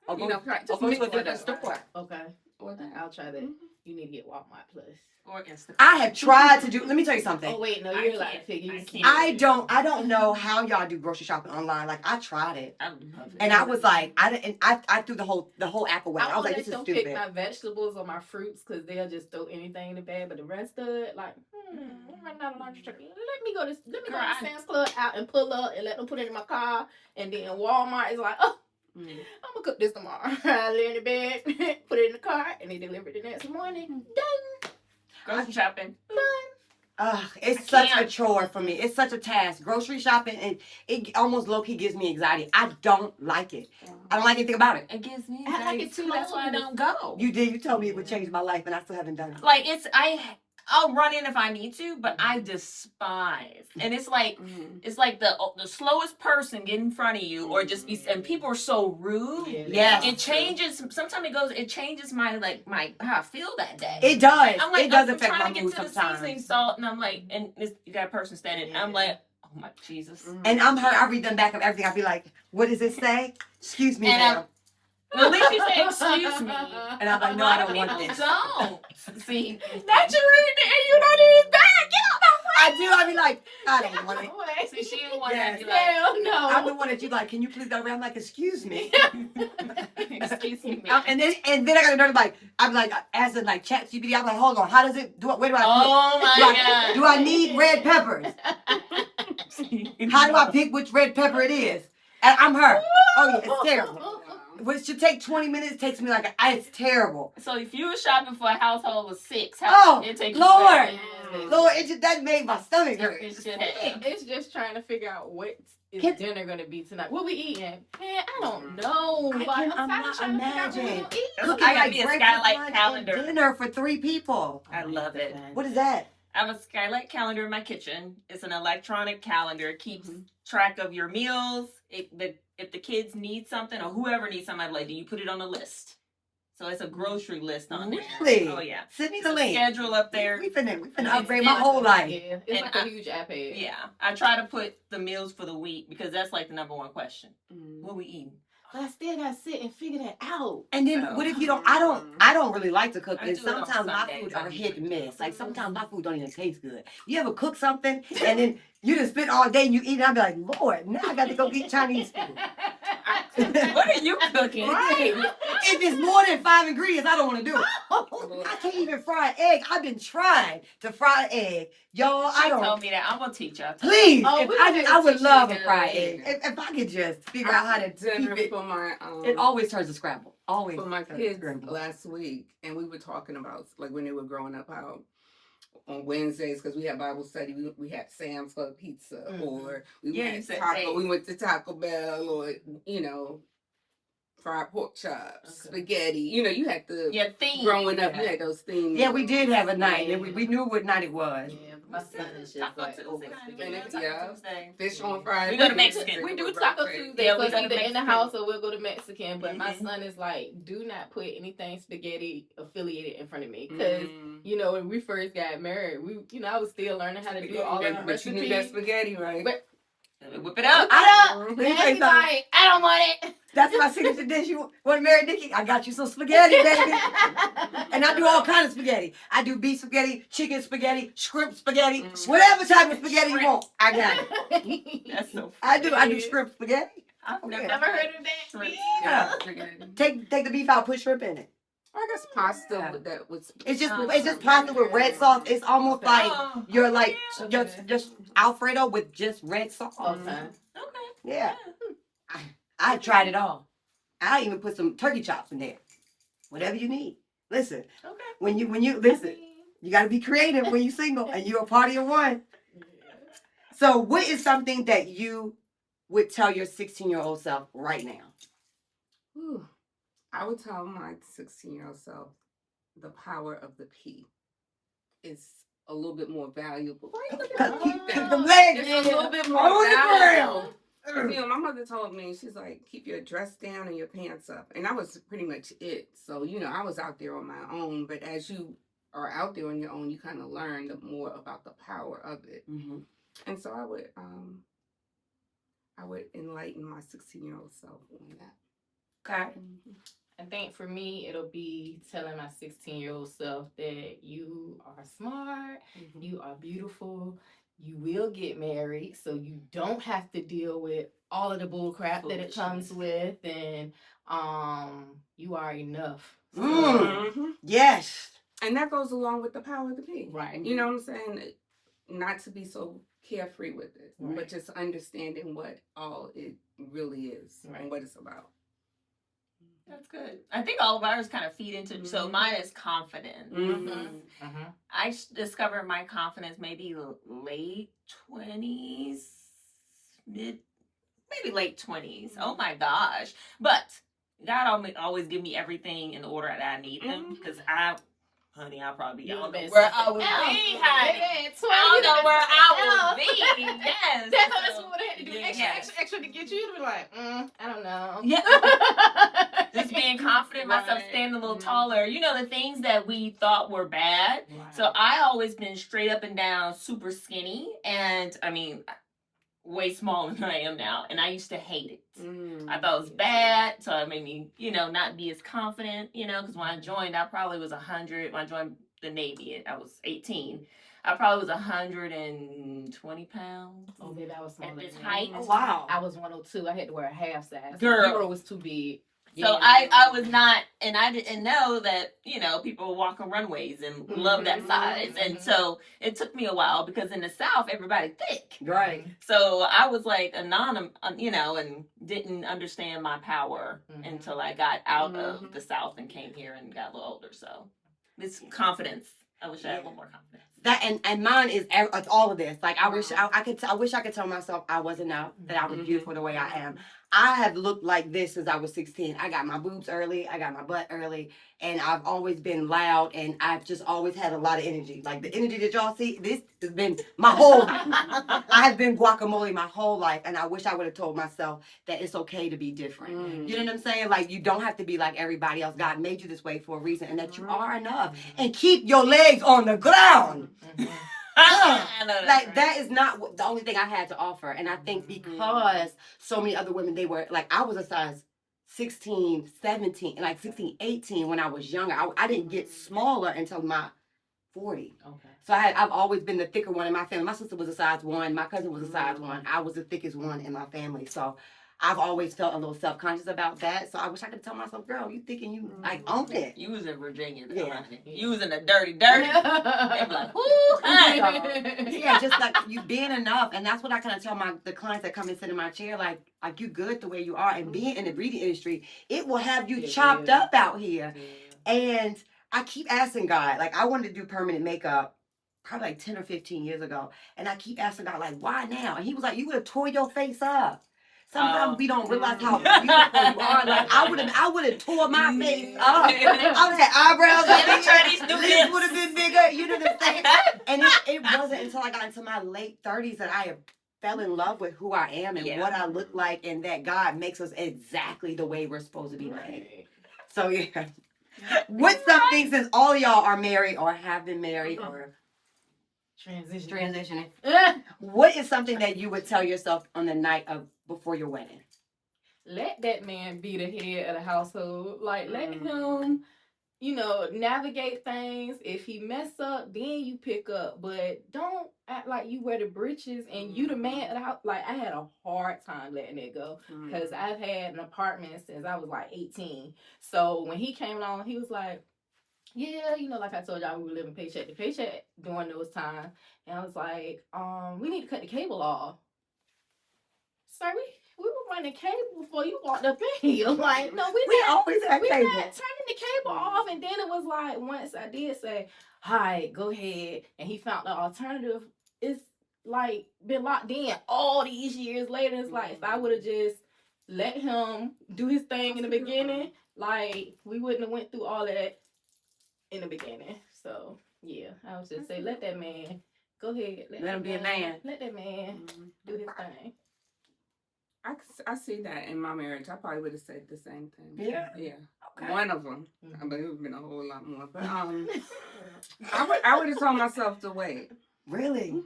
A: Or
C: You
A: go,
C: know, just
A: or go
C: mix
A: to a
C: it
A: different
C: up.
A: store.
B: Okay.
C: Or that.
B: I'll try that.
C: Mhm.
B: You need to get Walmart Plus.
D: Or Instagram.
A: I have tried to do. Let me tell you something.
B: Oh wait, no,
D: I
B: you're like
D: can't.
B: figures.
D: I can't.
A: I don't know how y'all do grocery shopping online. Like I tried it,
D: I love it.
A: and I was like, I threw the whole app away. I
B: I
A: was
B: won't
A: like,
B: let
A: this is
B: them pick
A: stupid.
B: my vegetables or my fruits because they'll just throw anything in the bag. But the rest of it, like, I'm running out of laundry. Let me go to
D: Girl, I-
B: Sam's Club out and pull up and let them put it in my car. And then Walmart is like, oh,
C: Mm.
B: I'm gonna cook this tomorrow. I lay in the bed, put it in the car, and they deliver it the next morning. Done.
D: Grocery shopping.
A: It's
D: I
A: such
D: can't.
A: a chore for me. It's such a task. Grocery shopping, and it almost low key gives me anxiety. I don't like it. I don't like anything about it.
D: It gives me
B: I like
D: anxiety
B: it
D: too. That's why I don't go.
A: You told me it would change my life, and I still haven't done it.
D: Like I'll run in if I need to, but I despise. And it's like the slowest person get in front of you, or just be. And people are so rude.
A: Yes.
D: It changes. Sometimes it changes my how I feel that day.
A: It does.
D: I'm like,
A: It does
D: I'm
A: affect my
D: trying to get
A: mood
D: to the
A: sometimes.
D: seasoning salt, and I'm like, and you got a person standing. And I'm like, oh my Jesus.
A: And I'm her. I read them back of everything. I'll be like, what does it say? Excuse me,
D: And
A: ma'am.
D: Well, at least you say excuse me.
A: And I'm like, no, I don't want this.
D: Don't. See,
B: That you read it and you don't even back. Get out my way.
A: I do. I be like, I don't want it.
D: see, she didn't want
A: Yes.
D: to be like,
B: Hell no.
A: I'm the one that you like. Can you please go around? I'm like, excuse me.
D: excuse me.
A: And then I got another like, I'm like asking like ChatGPT. I'm like, hold on, how does it do? Where do I?
D: Oh
A: do,
D: my
A: I,
D: God.
A: do I need red peppers? How do I pick which red pepper it is? And I'm her. Oh yeah, it's terrible. What should take 20 minutes takes me like it's terrible.
D: So if you were shopping for a household of 6,
A: Oh,
D: it take
A: Lord.
B: Yes.
A: Lord, it just that made my stomach hurt.
D: It should have.
B: It's just trying to figure out what is
A: Can-
B: dinner gonna be tonight. What we eating? Man, I don't know.
A: I
B: Like,
A: cannot
B: I'm trying to figure out what
A: imagine.
B: we gonna eat.
A: Cooking
D: I got
A: like
D: me a
A: breakfast,
D: skylight
A: lunch,
D: calendar.
A: and dinner for 3 people.
D: I love it.
A: What is that?
D: I have a skylight calendar in my kitchen. It's an electronic calendar. It keeps track of your meals. If the kids need something or whoever needs something, I'm like, do you put it on the list? So it's a grocery list on there.
A: Really?
D: Oh yeah.
A: Send me
D: It's
A: the
D: a
A: link.
D: schedule up there.
A: We finna
B: It's
A: upgrade my
B: like
A: whole life.
B: Yeah, it's
D: And
B: like a huge iPad.
D: Yeah. I try to put the meals for the week because that's like the number one question. What we eating?
B: But I still gotta sit and figure that out.
A: And then
D: Oh.
A: what if you don't? I don't really like to cook.
D: I
A: And
D: do it on
A: sometimes my
D: Sundays.
A: food are hit and miss. Like sometimes my food don't even taste good. You ever cook something and then you just spend all day and you eat it? I'll be like, Lord, now I got to go eat Chinese food.
D: What are you cooking?
A: Right. If it's more than 5 ingredients, I don't want to do it. I can't even fry an egg. I've been trying to fry an egg. Y'all,
D: She
A: I don't.
D: told me that. I'm gonna teach y'all.
A: Please,
B: Oh,
A: if
B: we
A: I,
B: gonna
A: I would
B: teach you
A: love a
B: how to
A: fried
B: egg.
A: egg. If I could just figure out how to
C: dinner
A: keep it.
C: for my
A: It always turns to scramble. Always.
C: for my
A: turns to
C: kids
A: scramble.
C: last week, and we were talking about like when they were growing up how on Wednesdays because we had Bible study, we had Sam's Club pizza, or we
D: Yeah, you
C: went
D: said
C: taco.
D: days.
C: We went to Taco Bell, or fried pork chops, spaghetti. You had the
D: Yeah, theme.
C: growing up. You had those things.
A: Yeah, we did have a night, and we knew what night it was.
B: Yeah, my son is just
D: Taco
B: like
D: Tuesday.
B: over
C: Yeah.
D: Tuesday.
C: Fish on Friday.
D: We go to Mexican.
B: We do Taco Tuesday,
D: Yeah,
B: so
D: we
B: it's
D: go to
B: either in the
D: Mexican.
B: house or we'll go to Mexican. But my
D: Mhm.
B: son is like, do not put anything spaghetti affiliated in front of me, because
C: Mm.
B: when we first got married, I was still learning how to do all of the
C: But you knew that
B: recipes.
C: spaghetti, right?
B: But
D: Whip it up.
A: Let me
B: and
A: tell you
B: he's
A: something.
B: like, I don't want it.
A: That's my signature dish. You want to marry Nicki? I got you some spaghetti, baby. And I do all kinds of spaghetti. I do beef spaghetti, chicken spaghetti, shrimp spaghetti, whatever type of spaghetti you want. I got it.
D: That's so
A: I do
D: funny.
A: shrimp spaghetti.
D: I've
A: Okay.
B: Never heard of that.
D: Shrimp.
A: Yeah.
C: Spaghetti.
A: Take the beef out, put shrimp in it.
C: I guess pasta with that was.
A: It's just
D: Oh,
A: it's just pasta with red sauce. It's almost like
D: Oh,
A: you're like
B: yeah.
A: just Alfredo with just red sauce.
B: Okay.
D: okay.
A: Yeah. I tried it all. I even put some turkey chops in there. Whatever you need. Listen,
D: Okay.
A: when you listen, you got to be creative when you're single and you're a party of one. So, what is something that you would tell your 16-year-old self right now?
C: Whew. I would tell my 16-year-old self the power of the P is a little bit more valuable.
A: Keep them legs.
C: It's a little bit more
A: On the
C: valuable.
A: ground.
C: My mother told me, she's like, keep your dress down and your pants up. And that was pretty much it. So, I was out there on my own. But as you are out there on your own, you kind of learn more about the power of it.
A: Mm-hmm.
C: And so I would enlighten my 16-year-old self on that.
A: Okay.
B: I think for me, it'll be telling my 16-year-old self that you are smart, you are beautiful, you will get married, so you don't have to deal with all of the bull crap that it comes with, and you are enough. So,
A: Mm. Yes.
C: And that goes along with the power of the P.
B: Right.
C: You know what I'm saying? Not to be so carefree with it,
B: Right.
C: but just understanding what all it really is
B: Right.
C: and what it's about.
D: That's good. I think all of ours kind of feed into. So mine is confidence. I discovered my confidence maybe late 20s, maybe late 20s. Oh my gosh! But God always give me everything in the order that I need them because honey, I'll probably I don't know where I would be, honey. I don't know where I would be. Yes.
B: That's what this woman had to do
D: Yes.
B: extra to get you to be like, I don't know.
D: Yeah. Just being confident in myself,
C: Right.
D: standing a little taller. The things that we thought were bad. So I always been straight up and down, super skinny. And I mean, way smaller than I am now, and I used to hate it.
C: Mm.
D: I thought it was bad, so it made me, not be as confident, because when I joined, I probably was 100. When I joined the Navy, I was 18. I probably was 120 pounds.
B: Oh, baby, I was
D: At
B: smaller
D: this
B: than
D: height.
B: that.
A: Oh, wow.
B: I was 102. I had to wear a half size.
D: Girl.
B: 0 was too big.
D: So I was not, and I didn't know that, people walk on runways and love that size. And so it took me a while because in the South, everybody's thick.
A: Right.
D: So I was like anonymous, and didn't understand my power until I got out of the South and came here and got a little older. So it's confidence. I wish I had a little more confidence.
A: That and mine is it's all of this. Like I wish I wish I could tell myself I was enough, that I was beautiful the way I am. I have looked like this since I was 16. I got my boobs early, I got my butt early, and I've always been loud, and I've just always had a lot of energy. Like the energy that y'all see, this has been my whole I have been guacamole my whole life, and I wish I would have told myself that it's okay to be different. You know what I'm saying? Like you don't have to be like everybody else. God made you this way for a reason, and that you are enough. And keep your legs on the ground. Like that is not the only thing I had to offer. And I think because so many other women, they were like, I was a size 16, 17, like 16, 18 when I was younger. I didn't get smaller until my 40.
B: Okay.
A: So I've always been the thicker one in my family. My sister was a size 1. My cousin was a size 1. I was the thickest one in my family. So I've always felt a little self-conscious about that. So I wish I could tell myself, girl, you thinking you like own it.
D: You was in Virginia.
A: Yeah.
D: You was in the dirty. They be like, whoo, hi.
A: Yeah, just like you being enough. And that's what I kind of tell the clients that come and sit in my chair, like you good the way you are. And being in the beauty industry, it will have you chopped up out here. And I keep asking God, like I wanted to do permanent makeup probably like 10 or 15 years ago. And I keep asking God, like, why now? And he was like, you would have tore your face up. Sometimes we don't realize how beautiful you are. Like I would have tore my face up. I would have had eyebrows. Lips would have been bigger. You know what I'm saying? And it wasn't until I got into my late 30s that I fell in love with who I am and what I look like, and that God makes us exactly the way we're supposed to be made. So yeah. What's something, since all of y'all are married or have been married or transitioning, what is something that you would tell yourself on the night of before your wedding?
B: Let that man be the head of the household. Like let him, navigate things. If he mess up, then you pick up. But don't act like you wear the britches and you the man of the house. Like I had a hard time letting it go because I've had an apartment since I was like 18. So when he came along, he was like, yeah, like I told y'all, we were living paycheck to paycheck during those times. And I was like, we need to cut the cable off. Sir, we were running cable before you walked up in here. Like, no, we
A: always had
B: we
A: cable.
B: not turning the cable off. And then it was like, once I did say, all right, go ahead. And he found the alternative. It's like been locked in all these years later. It's like, if I would have just let him do his thing in the beginning, like, we wouldn't have went through all that in the beginning. So, yeah, I would just say, let that man, go ahead.
A: Let him be a man.
B: Let that man do his thing.
C: I see that in my marriage. I probably would have said the same thing.
A: Yeah.
C: Yeah.
A: Okay.
C: One of them. I mean, it would have been a whole lot more. But I would have told myself to wait.
A: Really?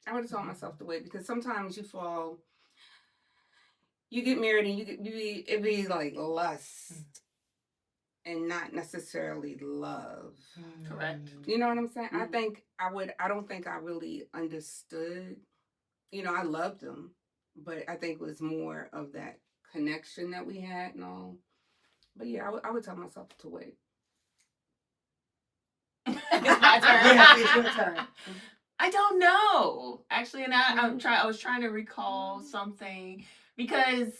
C: I would have told myself to wait because sometimes you get married and it be like lust and not necessarily love.
D: Correct.
C: You know what I'm saying? I don't think I really understood. I loved him. But I think it was more of that connection that we had and all. But yeah, I would tell myself to wait.
D: It's my turn.
A: Yeah, it's your turn.
D: I don't know. Actually, and I was trying to recall something because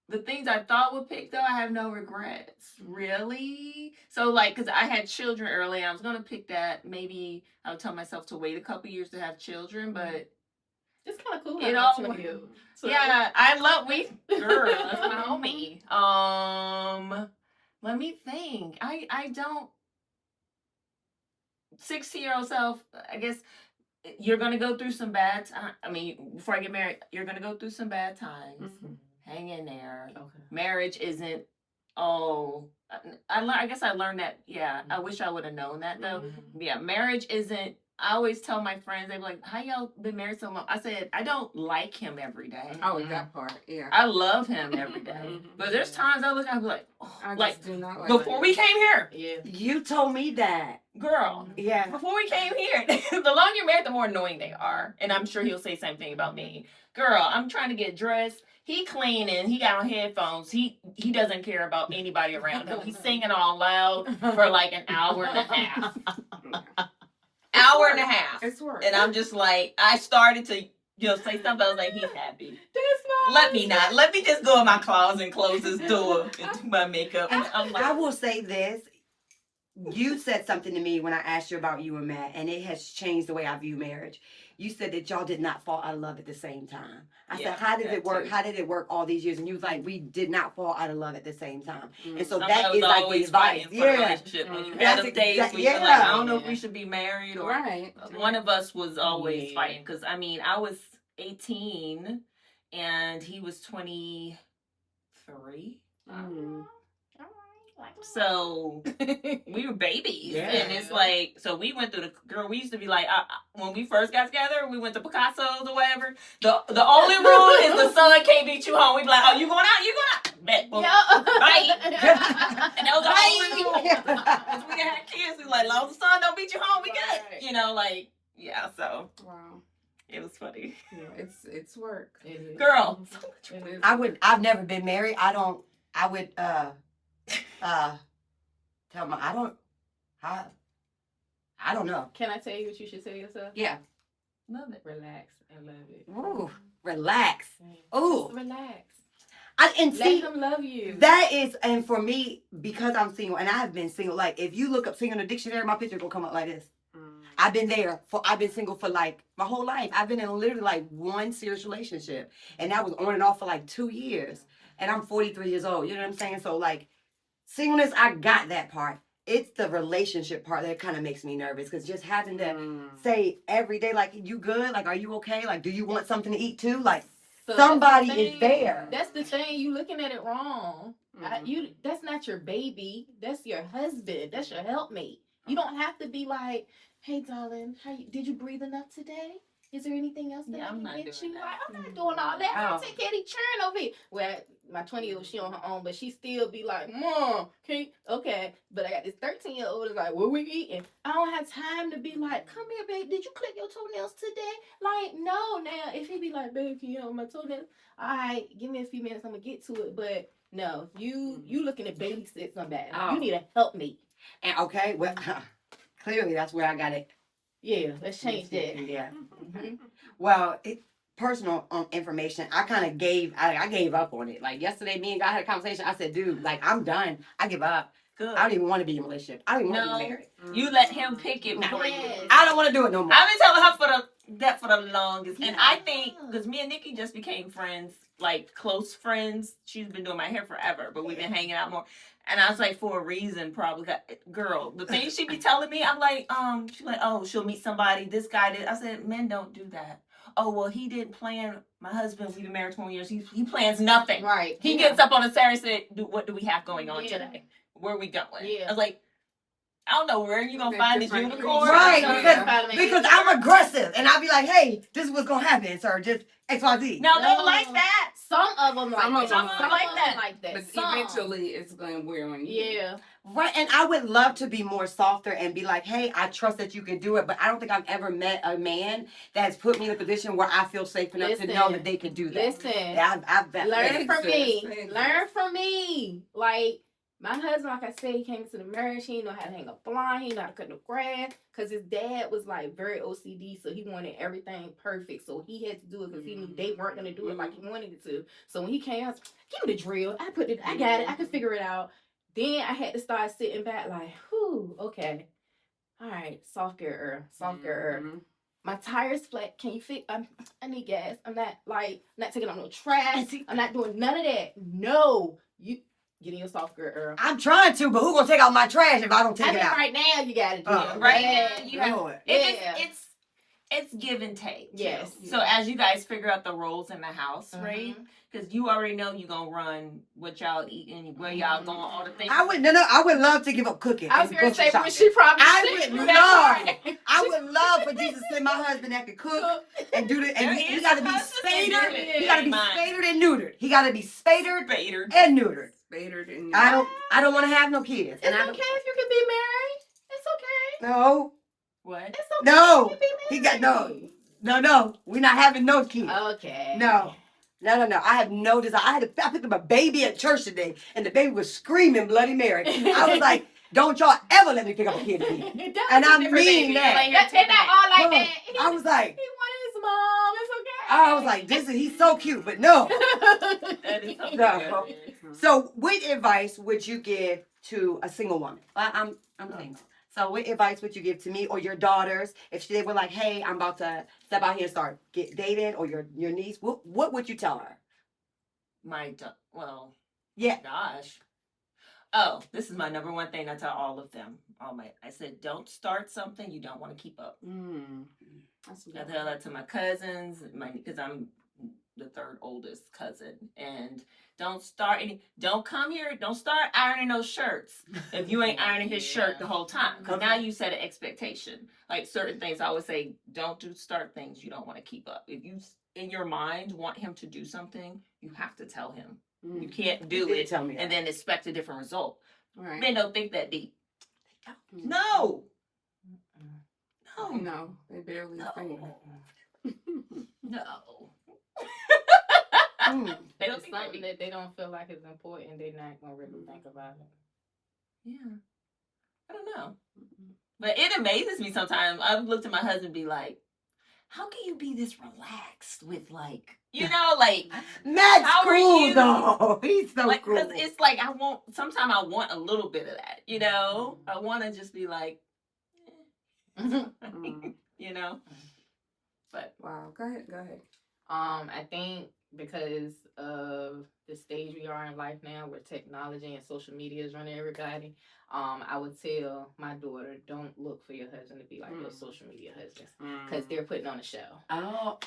D: the things I thought would pick, though, I have no regrets. Really? So, like, because I had children early, I was going to pick that. Maybe I would tell myself to wait a couple years to have children, but
B: it's kind of cool.
D: It all,
B: so.
D: Yeah, I love girl, that's my homie. Let me think. I don't. 16-year-old self, I guess you're gonna go through some bad time. I mean, before I get married, you're gonna go through some bad times. Hang in there. Okay. Marriage isn't. I guess I learned that. Yeah, I wish I would have known that though. Yeah, marriage isn't I always tell my friends, they be like, how y'all been married so long? I said, I don't like him every day.
C: Oh, that part, yeah.
D: I love him every day.
C: Mhm.
D: But there's times I look at him like, oh,
C: I
D: like
C: just do not like
D: before we came here,
B: Yeah.
A: You told me that.
D: girl.
A: Yeah.
D: Before we came here, the longer you're married, the more annoying they are. And I'm sure he'll say the same thing about me. Girl, I'm trying to get dressed. He cleaning. He got on headphones. He doesn't care about anybody around him. He's singing all loud for like an hour and a half. Hour and a half.
C: It's work.
D: And I'm just like, I started to, say something. I was like, he's happy.
B: That's
D: Let me not. Let me just go in my closet and close this door and do my makeup.
A: And
D: I'm like,
A: I will say this. You said something to me when I asked you about you and Matt, and it has changed the way I view marriage. You said that y'all did not fall out of love at the same time. I
D: Yeah,
A: said, how did
D: that
A: it work?
D: too.
A: How did it work all these years? And you was like, we did not fall out of love at the same time.
C: Mhm.
A: And so
D: somebody
A: that
D: was
A: is like the
D: always
A: advice.
D: fighting for the
A: Yeah.
D: relationship. When you
C: Mhm.
D: had
A: That's
D: them days
A: exact-
D: where you're like,
A: yeah.
D: I don't know if we should be married or
C: Right.
D: one of us was always
B: Yeah.
D: fighting. Because, I mean, I was 18 and he was 23.
C: Mhm.
D: So we were babies,
A: Yeah.
D: and it's like, so we went through the girl. We used to be like, when we first got together, we went to Picasso's or whatever. The only rule is the son can't beat you home. We be like, oh, you going out? You going out? Bet. Well, bye. And that was the only rule. Because we didn't have kids, we was like, long as the son don't beat you home, we
C: Right.
D: good. Like, yeah. So
C: Wow.
D: it was funny,
C: Yeah, it's work.
D: girl.
C: It is.
A: I've never been married. I would tell my, I don't know.
B: Can I tell you what you should tell yourself?
A: Yeah.
B: Love it. Relax and love it.
A: Ooh, relax.
B: Just
A: Ooh.
B: relax.
A: And see,
B: Let them love you.
A: that is, and for me, because I'm single, and I have been single, like, if you look up single in the dictionary, my picture will come up like this. I've been single for like my whole life. I've been in literally like one serious relationship, and that was on and off for like 2 years. And I'm 43 years old. You know what I'm saying? So like, singleness, I got that part. It's the relationship part that kind of makes me nervous, because just having to say every day, like, you good? Like, are you okay? Like, do you want something to eat too? Like,
B: So
A: somebody
B: that's the
A: is
B: thing.
A: there.
B: That's the thing. You looking at it wrong. That's not your baby. That's your husband. That's your helpmate. You don't have to be like, hey, darling, did you breathe enough today? Is there anything else that I
D: I'm
B: can
D: not
B: get
D: doing
B: you?
D: that.
B: Like, I'm not doing all that. I'm
A: Oh.
B: take care of the churn over here. Well, my 20-year-old, she on her own, but she still be like, Mom, okay. But I got this 13-year-old that's like, what we eating? I don't have time to be like, come here, babe. Did you clip your toenails today? Like, no. Now, if he be like, babe, can you help my toenails? All right, give me a few minutes. I'm gonna get to it. But no, you looking to babysit somebody.
A: Oh.
B: You need a helpmate.
A: And okay, well, clearly that's where I got it.
B: Yeah, let's change that.
A: Yeah.
B: Mhm.
A: Well, personal information, I kind of gave up on it. Like yesterday, me and God had a conversation. I said, dude, like, I'm done. I give up.
D: Good.
A: I don't even want to be in a relationship. I don't even want to
D: No.
A: be married.
D: You let him pick it
A: No.
D: for you.
B: Yes.
A: I don't want to do it no more.
D: I've been telling her for the longest, and
B: Yeah.
D: I think because me and Nicki just became friends, like close friends. She's been doing my hair forever, but we've been hanging out more. And I was like, for a reason, probably. Girl, the things she be telling me, I'm like, she's like, oh, she'll meet somebody. This guy did. I said, men don't do that. Oh, well, he didn't plan. My husband, we've been married 20 years. He plans nothing.
B: Right.
D: He gets up on a Saturday and said, what do we have going on
B: Yeah.
D: today? Where are we going?
B: Yeah.
D: I was like, I don't know where you gonna
C: They're
D: find this
C: different
D: unicorn.
A: Right,
B: Yeah.
A: because I'm aggressive, and I'll be like, hey, this is what's gonna happen, sir. Just XYZ.
D: No, they
B: No.
D: don't like that.
B: Some of them like
C: Some
B: that.
C: of them
D: like that.
B: Like that.
C: But
B: Some.
C: eventually, it's going to wear on you.
B: Yeah.
A: Right, and I would love to be more softer and be like, hey, I trust that you can do it, but I don't think I've ever met a man that has put me in a position where I feel safe enough to know that they can do that.
B: Listen.
A: Yeah, I've
B: Learn
C: Thanks,
B: from me.
C: sis.
B: Learn from me. Like, my husband, like I said, he came into the marriage. He didn't know how to hang a blind. He didn't know how to cut no grass. Because his dad was, like, very OCD. So he wanted everything perfect. So he had to do it because he knew they weren't going to do it like he wanted it to. So when he came, I was give me the drill. I got it. I can figure it out. Then I had to start sitting back like, whew, okay. All right, soft gear, Earl. Soft gear, Earl.
C: Mhm.
B: My tires flat. Can you fix? I need gas. I'm not taking out no trash. I'm not doing none of that. No, you get in your soft gear, Earl.
A: I'm trying to, but who gonna take out my trash if I don't take
B: I
A: it
B: mean,
A: out?
B: right now you got to do it.
D: Right now, you have-
A: Lord.
D: If
B: Yeah.
D: it's it's give and take. Too.
B: Yes.
D: So as you guys figure out the roles in the house,
B: Mhm.
D: right? Because you already know you're gonna run what y'all eating, where y'all going, all the things.
A: I would love to give up cooking.
B: I was
A: and
B: gonna
A: grocery
B: say,
A: shopping.
B: but she probably
A: I
B: should.
A: would
B: That's
A: love.
B: right.
A: I would love for Jesus to send my husband that could cook and do the. And
D: There
A: he
D: is
A: got to be
D: a husband that do
A: spadered.
D: it.
A: He got to be
D: Mine.
A: spadered and neutered. He got to be spadered
D: Spader.
A: and neutered.
C: Spadered and
A: I don't want to have no kids.
B: It's
A: And I
B: okay
A: don't.
B: if you can be married. It's okay.
A: No,
D: What?
B: It's okay.
A: No.
B: If you can
A: He
B: be
A: got
B: married.
A: no. We're not having no kids.
B: Okay.
A: No. I have no desire. I picked up a baby at church today, and the baby was screaming Bloody Mary. I was like, don't y'all ever let me pick up a kid again. And I mean that.
B: They're not all like that.
A: I was like,
B: He wanted his mom. It's okay.
A: I was like, he's so cute, but no.
D: That is so
A: No.
D: good.
A: So, what advice would you give to a single woman? I'm single. So, what advice would you give to me or your daughters if they were like, "Hey, I'm about to step out here and start dating," or your niece? What would you tell her? Yeah.
D: Gosh. Oh, this is my number one thing I tell all of them. I said, don't start something you don't want to keep up.
C: That's
D: I tell that to my cousins, because I'm the third oldest cousin, and don't start don't come here, don't start ironing those shirts if you ain't ironing his shirt the whole time, because now you set an expectation. Like certain things, I always say, don't start things you don't want to keep up. If you in your mind want him to do something, you have to tell him. You can't do it
A: Tell me
D: and then expect a different result.
C: Right.
D: Men don't think that deep. No.
C: No, they barely think.
D: No.
B: They don't something that they don't feel like is important. They're not gonna really think about it.
D: Yeah. I don't know. But it amazes me sometimes. I've looked at my husband and be like, how can you be this relaxed with like,
A: Matt's
D: how are
A: cool
D: you?
A: though. He's so
D: like,
A: cool.
D: because it's like sometimes I want a little bit of that, I want to just be like, but.
C: Wow, go ahead.
B: I think because of the stage we are in life now, where technology and social media is running everybody, I would tell my daughter, don't look for your husband to be like your social media husbands, because they're putting on a show.
A: Oh,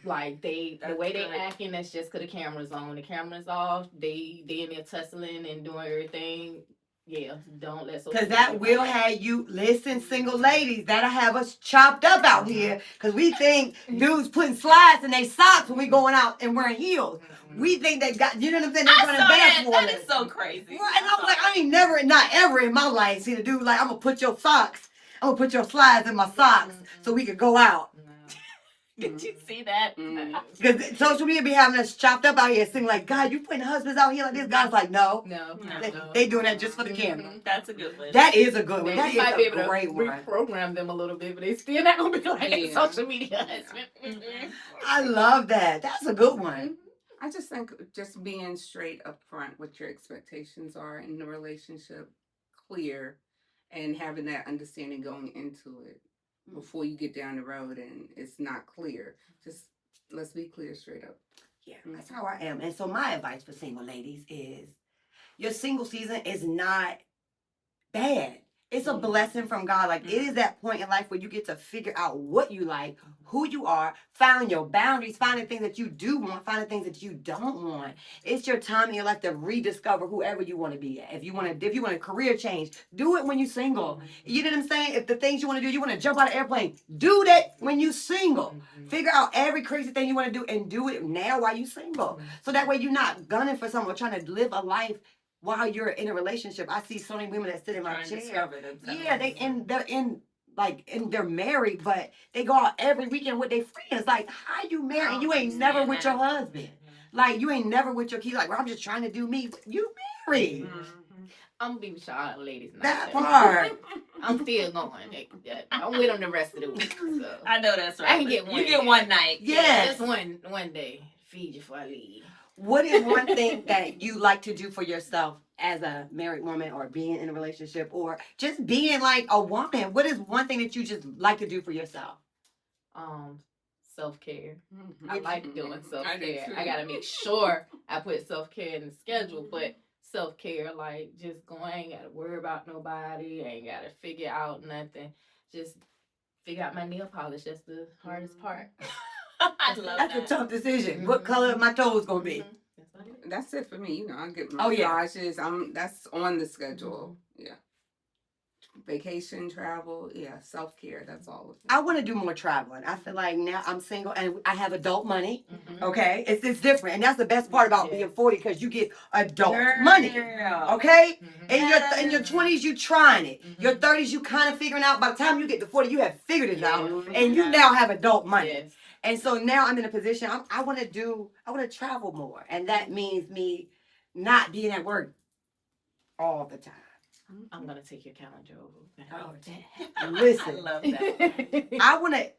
B: like the
D: That's
B: way
D: good.
B: they acting, that's just because the camera's on. When the camera's off, they in there tussling and doing everything. Yeah, don't let social
A: because
B: media
A: that will
B: run.
A: have you listen, single ladies. That'll have us chopped up out here because we think dudes putting slides in their socks when we going out and wearing heels. We think they got, you know what I'm saying? They're
D: I
A: running
D: saw that.
A: bathwater.
D: That is so crazy.
A: Right, and I was like, I ain't never, not ever in my life seen a dude like, I'm gonna put your slides in my socks so we could go out.
D: Did you see that?
A: Because social media be having us chopped up out here, singing like, God, you putting husbands out here like this? God's like, no.
B: No.
A: They doing that just for the camera.
D: That's a good one.
A: That is a good one.
B: Man,
A: That
B: you might be
A: is
B: able
A: a
B: to
A: great one.
B: reprogram them a little bit, but they still not gonna be like a
C: Yeah.
B: social media husband.
A: I love that. That's a good one.
C: I just think just being straight up front what your expectations are in the relationship, clear, and having that understanding going into it before you get down the road and it's not clear. Just let's be clear straight up.
A: Yeah, that's how I am. And so my advice for single ladies is your single season is not bad. It's a blessing from God. Like, it is that point in life where you get to figure out what you like, who you are, find your boundaries, find the things that you do want, find the things that you don't want. It's your time in your life to rediscover whoever you want to be at. If you want a career change, do it when you're single. You know what I'm saying? If the things you want to do, you want to jump out of an airplane, do that when you're single. Figure out every crazy thing you want to do and do it now while you're single. So that way you're not gunning for someone, trying to live a life while you're in a relationship. I see so many women that sit in my chair. Yeah, they're married, but they go out every weekend with their friends. Like, how you married? You ain't never with your husband. Like, you ain't never with your kid. Like, well, I'm just trying to do me. You married.
B: I'm gonna be with y'all ladies.
A: That part.
B: I'm still going. I'm with them the rest of the week. So.
D: I know that's right.
B: I can get one.
D: You get one night.
A: Yes.
B: Just one day. Feed you before I leave.
A: What is one thing that you like to do for yourself as a married woman, or being in a relationship, or just being like a woman? What is one thing that you just like to do for yourself?
B: Self-care. I like doing self-care.
C: too.
B: I gotta make sure I put self-care in the schedule, but self-care, like just going, I ain't gotta worry about nobody, I ain't gotta figure out nothing. Just figure out my nail polish. That's the hardest part.
D: I love
A: That's a
D: that.
A: tough decision. What color my toes gonna be?
B: That's about it.
C: That's it for me. You know, I get
A: Oh, yeah.
C: massages. That's on the schedule. Yeah. Vacation, travel, yeah, self-care. That's all of it.
A: I want to do more traveling. I feel like now I'm single and I have adult money.
B: Mhm.
A: Okay, it's different, and that's the best part about
B: Yeah.
A: being 40 because you get adult
D: Girl.
A: money. Okay,
B: Mhm.
A: in your 20s you trying it.
B: Mhm.
A: Your 30s you kind of figuring out. By the time you get to 40, you have figured it out,
B: Yeah.
A: and you now have adult money.
B: Yes.
A: And so now I'm in a position. I want to travel more, and that means me not being at work all the time.
B: I'm gonna take your calendar over.
A: Oh,
D: I
A: Listen,
D: love that.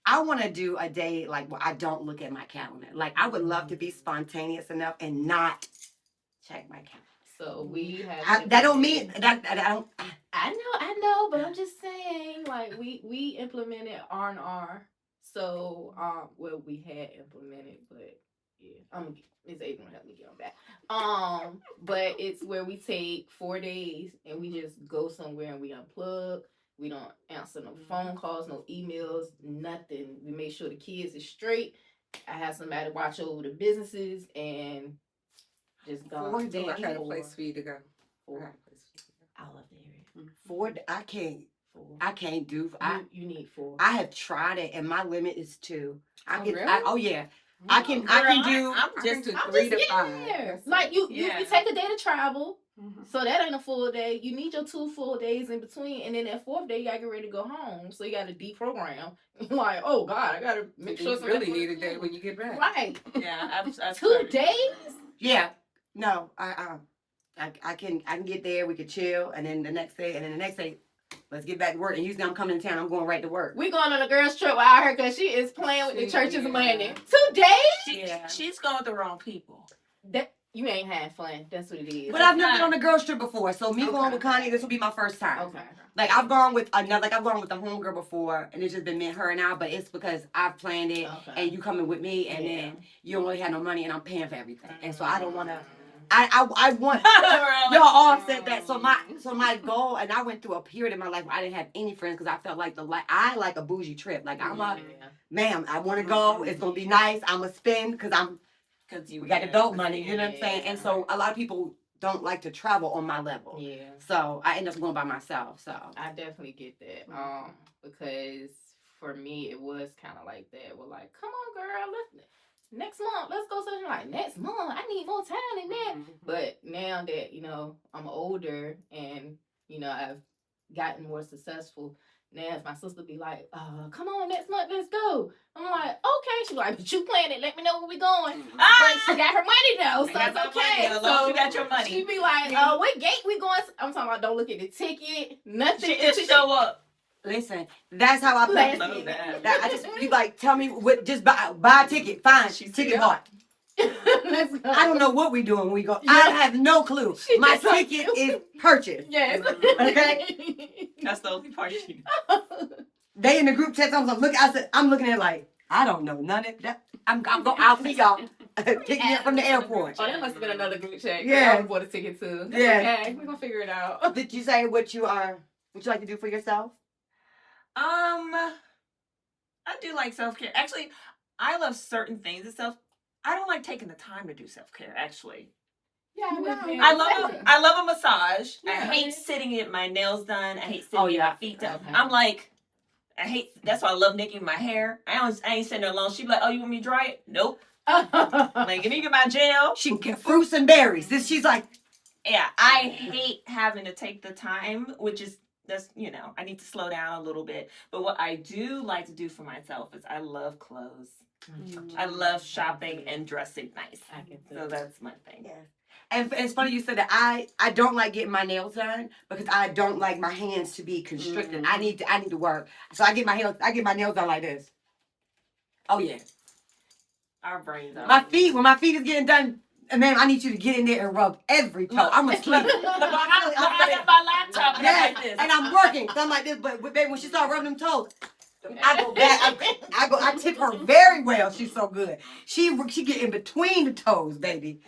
A: I want to do a day like where I don't look at my calendar. Like I would love to be spontaneous enough and not check my calendar.
B: So we have.
A: That don't mean that I don't.
B: I know, but I'm just saying, like we implemented R&R. So well we had implemented, but yeah, Ms. Adriene help me get on back. But it's where we take 4 days and we just go somewhere and we unplug. We don't answer no phone calls, no emails, nothing. We make sure the kids is straight. I have somebody watch over the businesses and just go.
A: 4 days.
C: I got a place for you to go. I got a place for you to go.
B: I love the area.
A: 4. I can't do.
B: You need 4.
A: I have tried it, and my limit is 2.
C: Oh, really?
A: Oh yeah. I can do.
D: I'm
C: I
D: just
C: can do
B: I'm
C: 3
B: just
C: to 5.
B: getting there.
C: That's
B: Like
C: it.
B: you
D: Yeah.
B: take a day to travel,
C: Mhm.
B: so that ain't a full day. You need your 2 full days in between, and then that 4th day you gotta get ready to go home. So you gotta deprogram. Like, oh God, I gotta make sure
C: You
B: some
C: really
B: effort
C: need a
B: is
C: day
B: in.
C: when you get back.
B: Right.
D: Yeah, I've
B: 2
D: started-
B: days.
A: Yeah. No. I can get there. We could chill, and then the next day, let's get back to work. And usually I'm coming to town. I'm going right to work.
B: We going on a girls trip without her because she is playing with the church's
C: Yeah.
B: money. 2 days?
A: Yeah.
D: She's going with the wrong people.
B: That you ain't had fun. That's what it is.
A: But I've never been on a girls trip before, so me
B: Okay.
A: going with Connie, this will be my first time.
B: Okay.
A: Like I've gone with a homegirl before, and it's just been me, her, and I. But it's because I've planned it,
B: Okay.
A: and you coming with me, and
B: Yeah.
A: then you don't really have no money, and I'm paying for everything, and so I don't want to. I want.
D: Y'all
A: Y'all all said that. So my goal, and I went through a period in my life where I didn't have any friends because I felt like I like a bougie trip. Like I'm a ma'am. I want to go. It's gonna be nice. I'm gonna spend because we got adult money. You know what I'm saying? And so a lot of people don't like to travel on my level.
B: Yeah.
A: So I end up going by myself. So
B: I definitely get that. Because for me it was kind of like that. We're like, come on, girl, next month let's go something like next month. I need more time than that. But now that I'm older and I've gotten more successful. Now my sister be like, come on, next month, let's go. I'm like, okay. She like, but you plan it. Let me know where we going. But she got her money though, so
D: got
B: it's
D: her
B: okay.
D: money, as long as you got your money.
B: She be like, what gate we going? I'm talking about don't look at the ticket, nothing.
D: She just show up.
A: listen, that's how I play.
B: Last
D: Love that.
A: I just you like tell me what just buy a ticket. Fine,
D: She
A: ticket
D: said-
A: bought.
B: Let's go.
A: I don't know what we doing when we go. I have no clue.
B: She
A: My
B: just like
A: ticket
B: you.
A: is purchased.
B: Yes.
A: Okay.
D: That's the only part she
A: They in the group chat. I'm looking at it like I don't know none of that. I'll see y'all. Pick me up from the airport.
B: Oh, that must have been another group chat.
A: Yeah.
B: I bought a ticket too. That's
A: Yeah.
B: okay. We're gonna figure it out.
A: Did you say what you like to do for yourself?
D: I do like self-care. Actually, I love certain things in I don't like taking the time to do self-care, actually.
B: Yeah,
D: I love a massage. I
B: Yeah.
D: hate sitting getting my nails done. I hate sitting
A: Oh,
D: getting
A: yeah.
D: my feet done.
B: Okay.
D: I'm like, that's why I love Nicki with my hair. I ain't sitting there long. She be like, oh, you want me to dry it? Nope. I'm like, give me my gel.
A: She can get fruits and berries. She's like,
D: Yeah, I hate having to take the time, I need to slow down a little bit. But what I do like to do for myself is I love clothes. I love shopping and dressing nice.
B: I get
D: So that's my thing.
A: yeah. And it's funny you said that. I don't like getting my nails done because I don't like my hands to be constricted. I need to work. So I get my nails done like this. Oh yeah.
D: Our brains are.
A: When my feet is getting done, man, I need you to get in there and rub every toe. I'm asleep.
D: I got my laptop and I'm
A: Yes,
D: like this.
A: and I'm working. So I'm like this, but baby, when she started rubbing them toes, I go back. I tip her very well. She's so good. She get in between the toes, baby.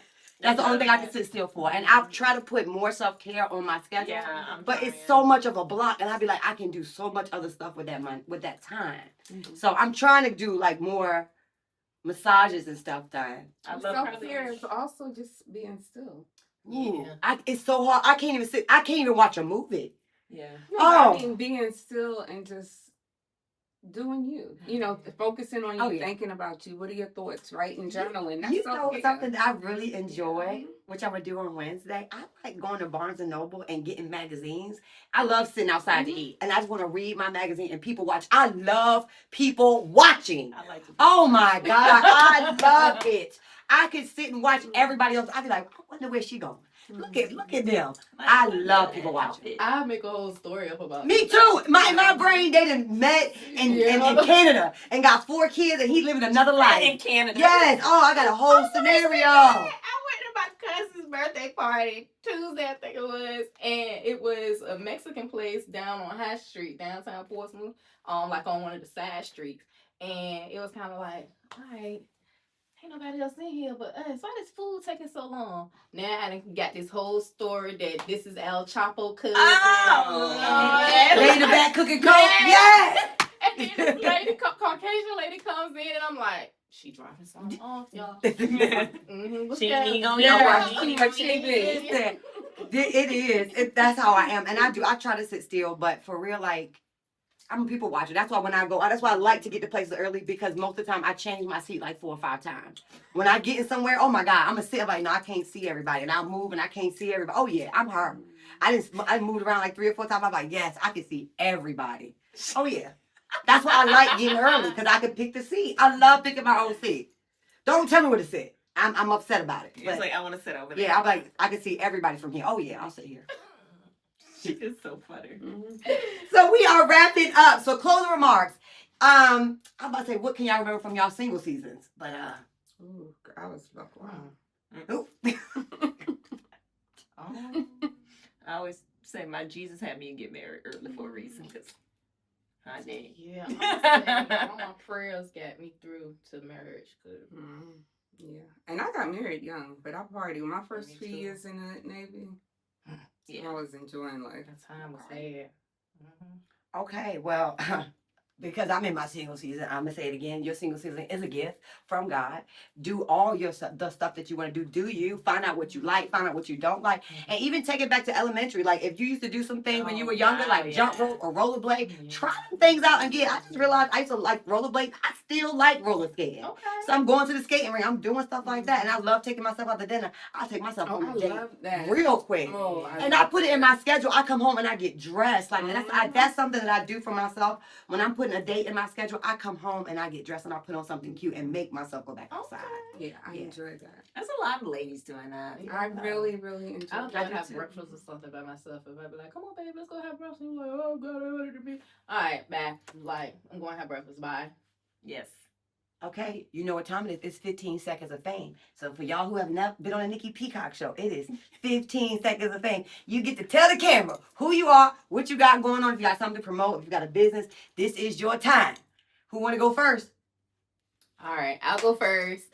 A: That's the only thing I can sit still for. And I've tried to put more self-care on my schedule.
D: Yeah,
A: But it's so much of a block, and I'd be like, I can do so much other stuff with that money, with that time.
D: Mhm.
A: So I'm trying to do like more massages and stuff done.
D: I love
C: Self-care is also just being still.
A: Ooh,
D: Yeah.
A: it's so hard. I can't even watch a movie.
D: Yeah.
C: No,
A: Oh.
C: I mean being still and just doing you. You know, focusing on you,
A: Oh, yeah.
C: thinking about you. What are your thoughts? Writing, journaling. That's
A: You know
C: self-care.
A: something that I really enjoy,
C: Mhm.
A: which I'm gonna do on Wednesday. I like going to Barnes and Noble and getting magazines. I love sitting outside to eat, and I just want to read my magazine and people watch. I love people watching.
D: I like to.
A: Oh my God, I love it. I could sit and watch everybody else. I'd be like, I wonder where she going. Look at them. I love people watching.
B: I make a whole story up about
A: Me too. My brain, they done met in Canada and got 4 kids, and he living another life.
D: In Canada.
A: Yes. Oh, I got a whole scenario.
B: I went to my cousin's birthday party Tuesday, I think it was, and it was a Mexican place down on High Street, downtown Portsmouth, like on one of the side streets, and it was kind of like, all right. Ain't nobody else in here but us. Why this food taking so long? Now I done got this whole story that this is El Chapo cousin.
D: Oh,
A: Lay in the back cooking coke.
B: Yes.
A: Yes.
B: And then this lady, Caucasian lady comes in, and I'm like, she dropping something off, y'all. Mm-hmm.
D: She ain't gonna
A: Yeah.
D: know.
A: It is. That's how I am, and I try to sit still, but for real, like. I'm a people watcher. That's why when I go, that's why I like to get to places early, because most of the time I change my seat like 4 or 5 times. When I get in somewhere, oh my God, I'm gonna sit. I'm like, no, I can't see everybody, and I'll move and I can't see everybody. Oh yeah, I'm her. I moved around like 3 or 4 times. I'm like, yes, I can see everybody. Oh yeah, that's why I like getting early, because I can pick the seat. I love picking my own seat. Don't tell me where to sit. I'm upset about it.
D: It's
A: But
D: like, I want to sit over there.
A: yeah, I'm like, I can see everybody from here. Oh yeah, I'll sit here.
D: She is so funny.
A: So we are wrapping up. So closing remarks. I'm about to say, what can y'all remember from y'all single seasons? But
C: Ooh, I was like, wow.
A: ooh.
D: Oh. I always say my Jesus had me get married early for a reason, because I did.
B: Yeah, I'm saying, all my prayers got me through to marriage.
C: Yeah. And I got married young, but I partied. My first
B: Me
C: 2
B: too.
C: years in the Navy,
D: Yeah.
C: I was enjoying life.
B: That time was sad.
A: Okay, well, because I'm in my single season, I'm gonna say it again. Your single season is a gift from God. Do all the stuff that you want to do. Do you find out what you like, find out what you don't like, and even take it back to elementary. Like if you used to do some things when you were younger, like jump rope or rollerblade, try them things out again. I just realized I used to like rollerblade. I still like roller skating.
B: Okay.
A: So I'm going to the skating ring. I'm doing stuff like that, and I love taking myself out to dinner. I'll take myself on
C: I
A: a date
C: love that.
A: real quick.
C: Oh,
A: And I put it in my schedule. I come home and I get dressed. Like that's something that I do for myself. When I'm putting a date in my schedule, I come home and I get dressed and I put on something cute and make myself go back outside.
C: Yeah, I enjoy that.
D: There's a lot of ladies doing that.
C: I really, really enjoy
B: I would
C: that.
B: like to have breakfast or something by myself. If I'd be like, come on, babe, let's go have breakfast. And you're like, oh, God, I wanted to be. All right, bye. Like, I'm going to have breakfast. Bye.
D: Yes.
A: Okay, you know what time it is? It's 15 seconds of fame. So for y'all who have not been on a Nicki Peacock show, it is 15 seconds of fame. You get to tell the camera who you are, what you got going on. If you got something to promote, if you got a business, this is your time. Who want to go first?
B: All right, I'll go first.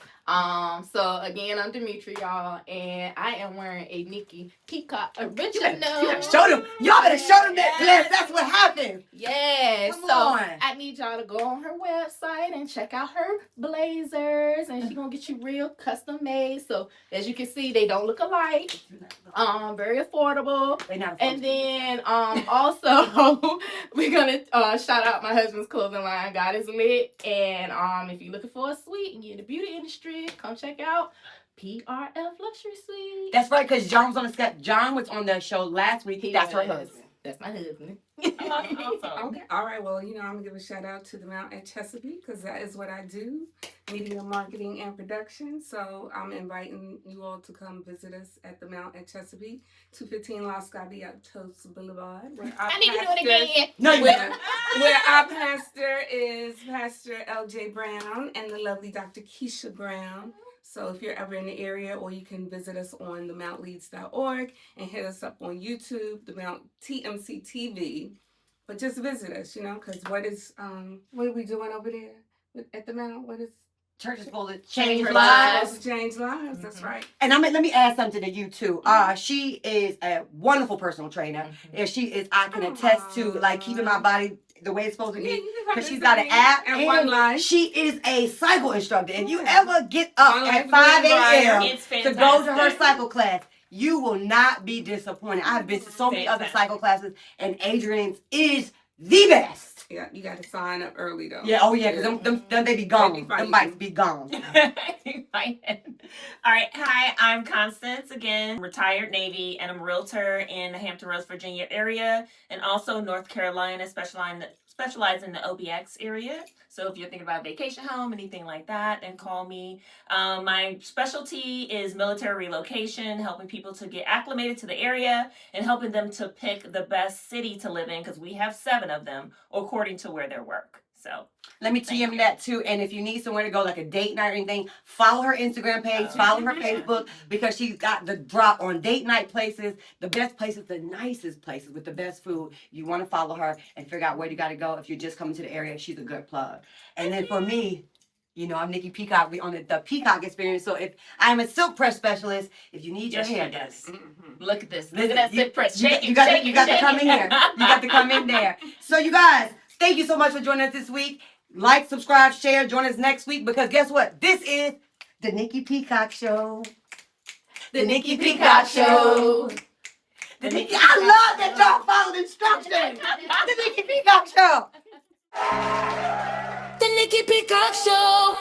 B: So again, I'm Demetrie, y'all, and I am wearing a Nicki Peacock original.
A: You better show them. Y'all better show them that bless. That's what happened.
B: Yes.
A: Come
B: So
A: on.
B: I need y'all to go on her website and check out her blazers, and she's gonna get you real custom made. So as you can see, they don't look alike. Very affordable.
A: They not
B: And then also we're gonna shout out my husband's clothing line, God is Lit. And if you're looking for a suite and you're in the beauty industry, come check out PRF Luxury Suite.
A: That's right, because John was on the sketch. John was on the show last week.
B: He
A: That's her
B: was.
A: husband.
B: That's my husband.
D: Awesome.
C: Okay. All right. Well, I'm going to give a shout out to the Mount at Chesapeake, because that is what I do, media marketing and production. So I'm inviting you all to come visit us at the Mount at Chesapeake, 215 Los Gaviatos Boulevard. Where our
B: I need to do it
C: pastor-
B: again.
A: No, you
C: Where, where our pastor is Pastor LJ Brown and the lovely Dr. Keisha Brown. So if you're ever in the area, or you can visit us on themountleads.org and hit us up on YouTube, the Mount TMC TV. But just visit us, because what are we doing over there at the Mount? What is
A: Church is supposed to
B: Change
A: change
B: lives.
A: lives.
C: Supposed to change lives. That's right.
A: And let me add something to you too. She is a wonderful personal trainer. And she is, I can attest to like keeping my body the way it's supposed to
C: Yeah,
A: be.
C: you can
A: Because she's got an app
C: and one life.
A: she is a cycle instructor. If you
C: Yeah.
A: ever get up
C: One
A: at
C: life
A: 5
C: with Brian.
A: a.m.
D: It's
A: to
D: fantastic.
A: go to her cycle class, you will not be disappointed. I've been to so many other
D: Fantastic.
A: cycle classes, and Adriene's is the best.
C: Yeah, you got to sign up early though.
A: Yeah, oh yeah, because them they be gone.
C: They be
A: Them
C: fighting.
A: bikes be gone.
D: All right. Hi, I'm Constance again, retired Navy, and I'm a realtor in the Hampton Roads, Virginia area, and also North Carolina, specialize in the OBX area. So if you're thinking about a vacation home, anything like that, then call me. My specialty is military relocation, helping people to get acclimated to the area and helping them to pick the best city to live in, because we have 7 of them according to where they work. So
A: Let me TM that too. And if you need somewhere to go, like a date night or anything, follow her Instagram page, follow her Facebook, because she's got the drop on date night places, the best places, the nicest places with the best food. You want to follow her and figure out where you got to go. If you're just coming to the area, she's a good plug. And then for me, you know, I'm Nicki Peacock. We on the Peacock experience. So if I'm a silk press specialist, if you need your hair done.
B: Look at this. Look
A: Listen,
B: at that sit press. Shake
A: you
B: it,
A: got
B: shake
A: to,
B: it,
A: you got to
B: shake
A: come
B: it.
A: in here. You got to come in there. So you guys, thank you so much for joining us this week. Like, subscribe, share. Join us next week, because guess what? This is the Nicki Peacock Show. The Nicki Peacock Show. The Nicki. I love that y'all followed instructions. The Nicki Peacock Show.
F: The Nicki Peacock Show.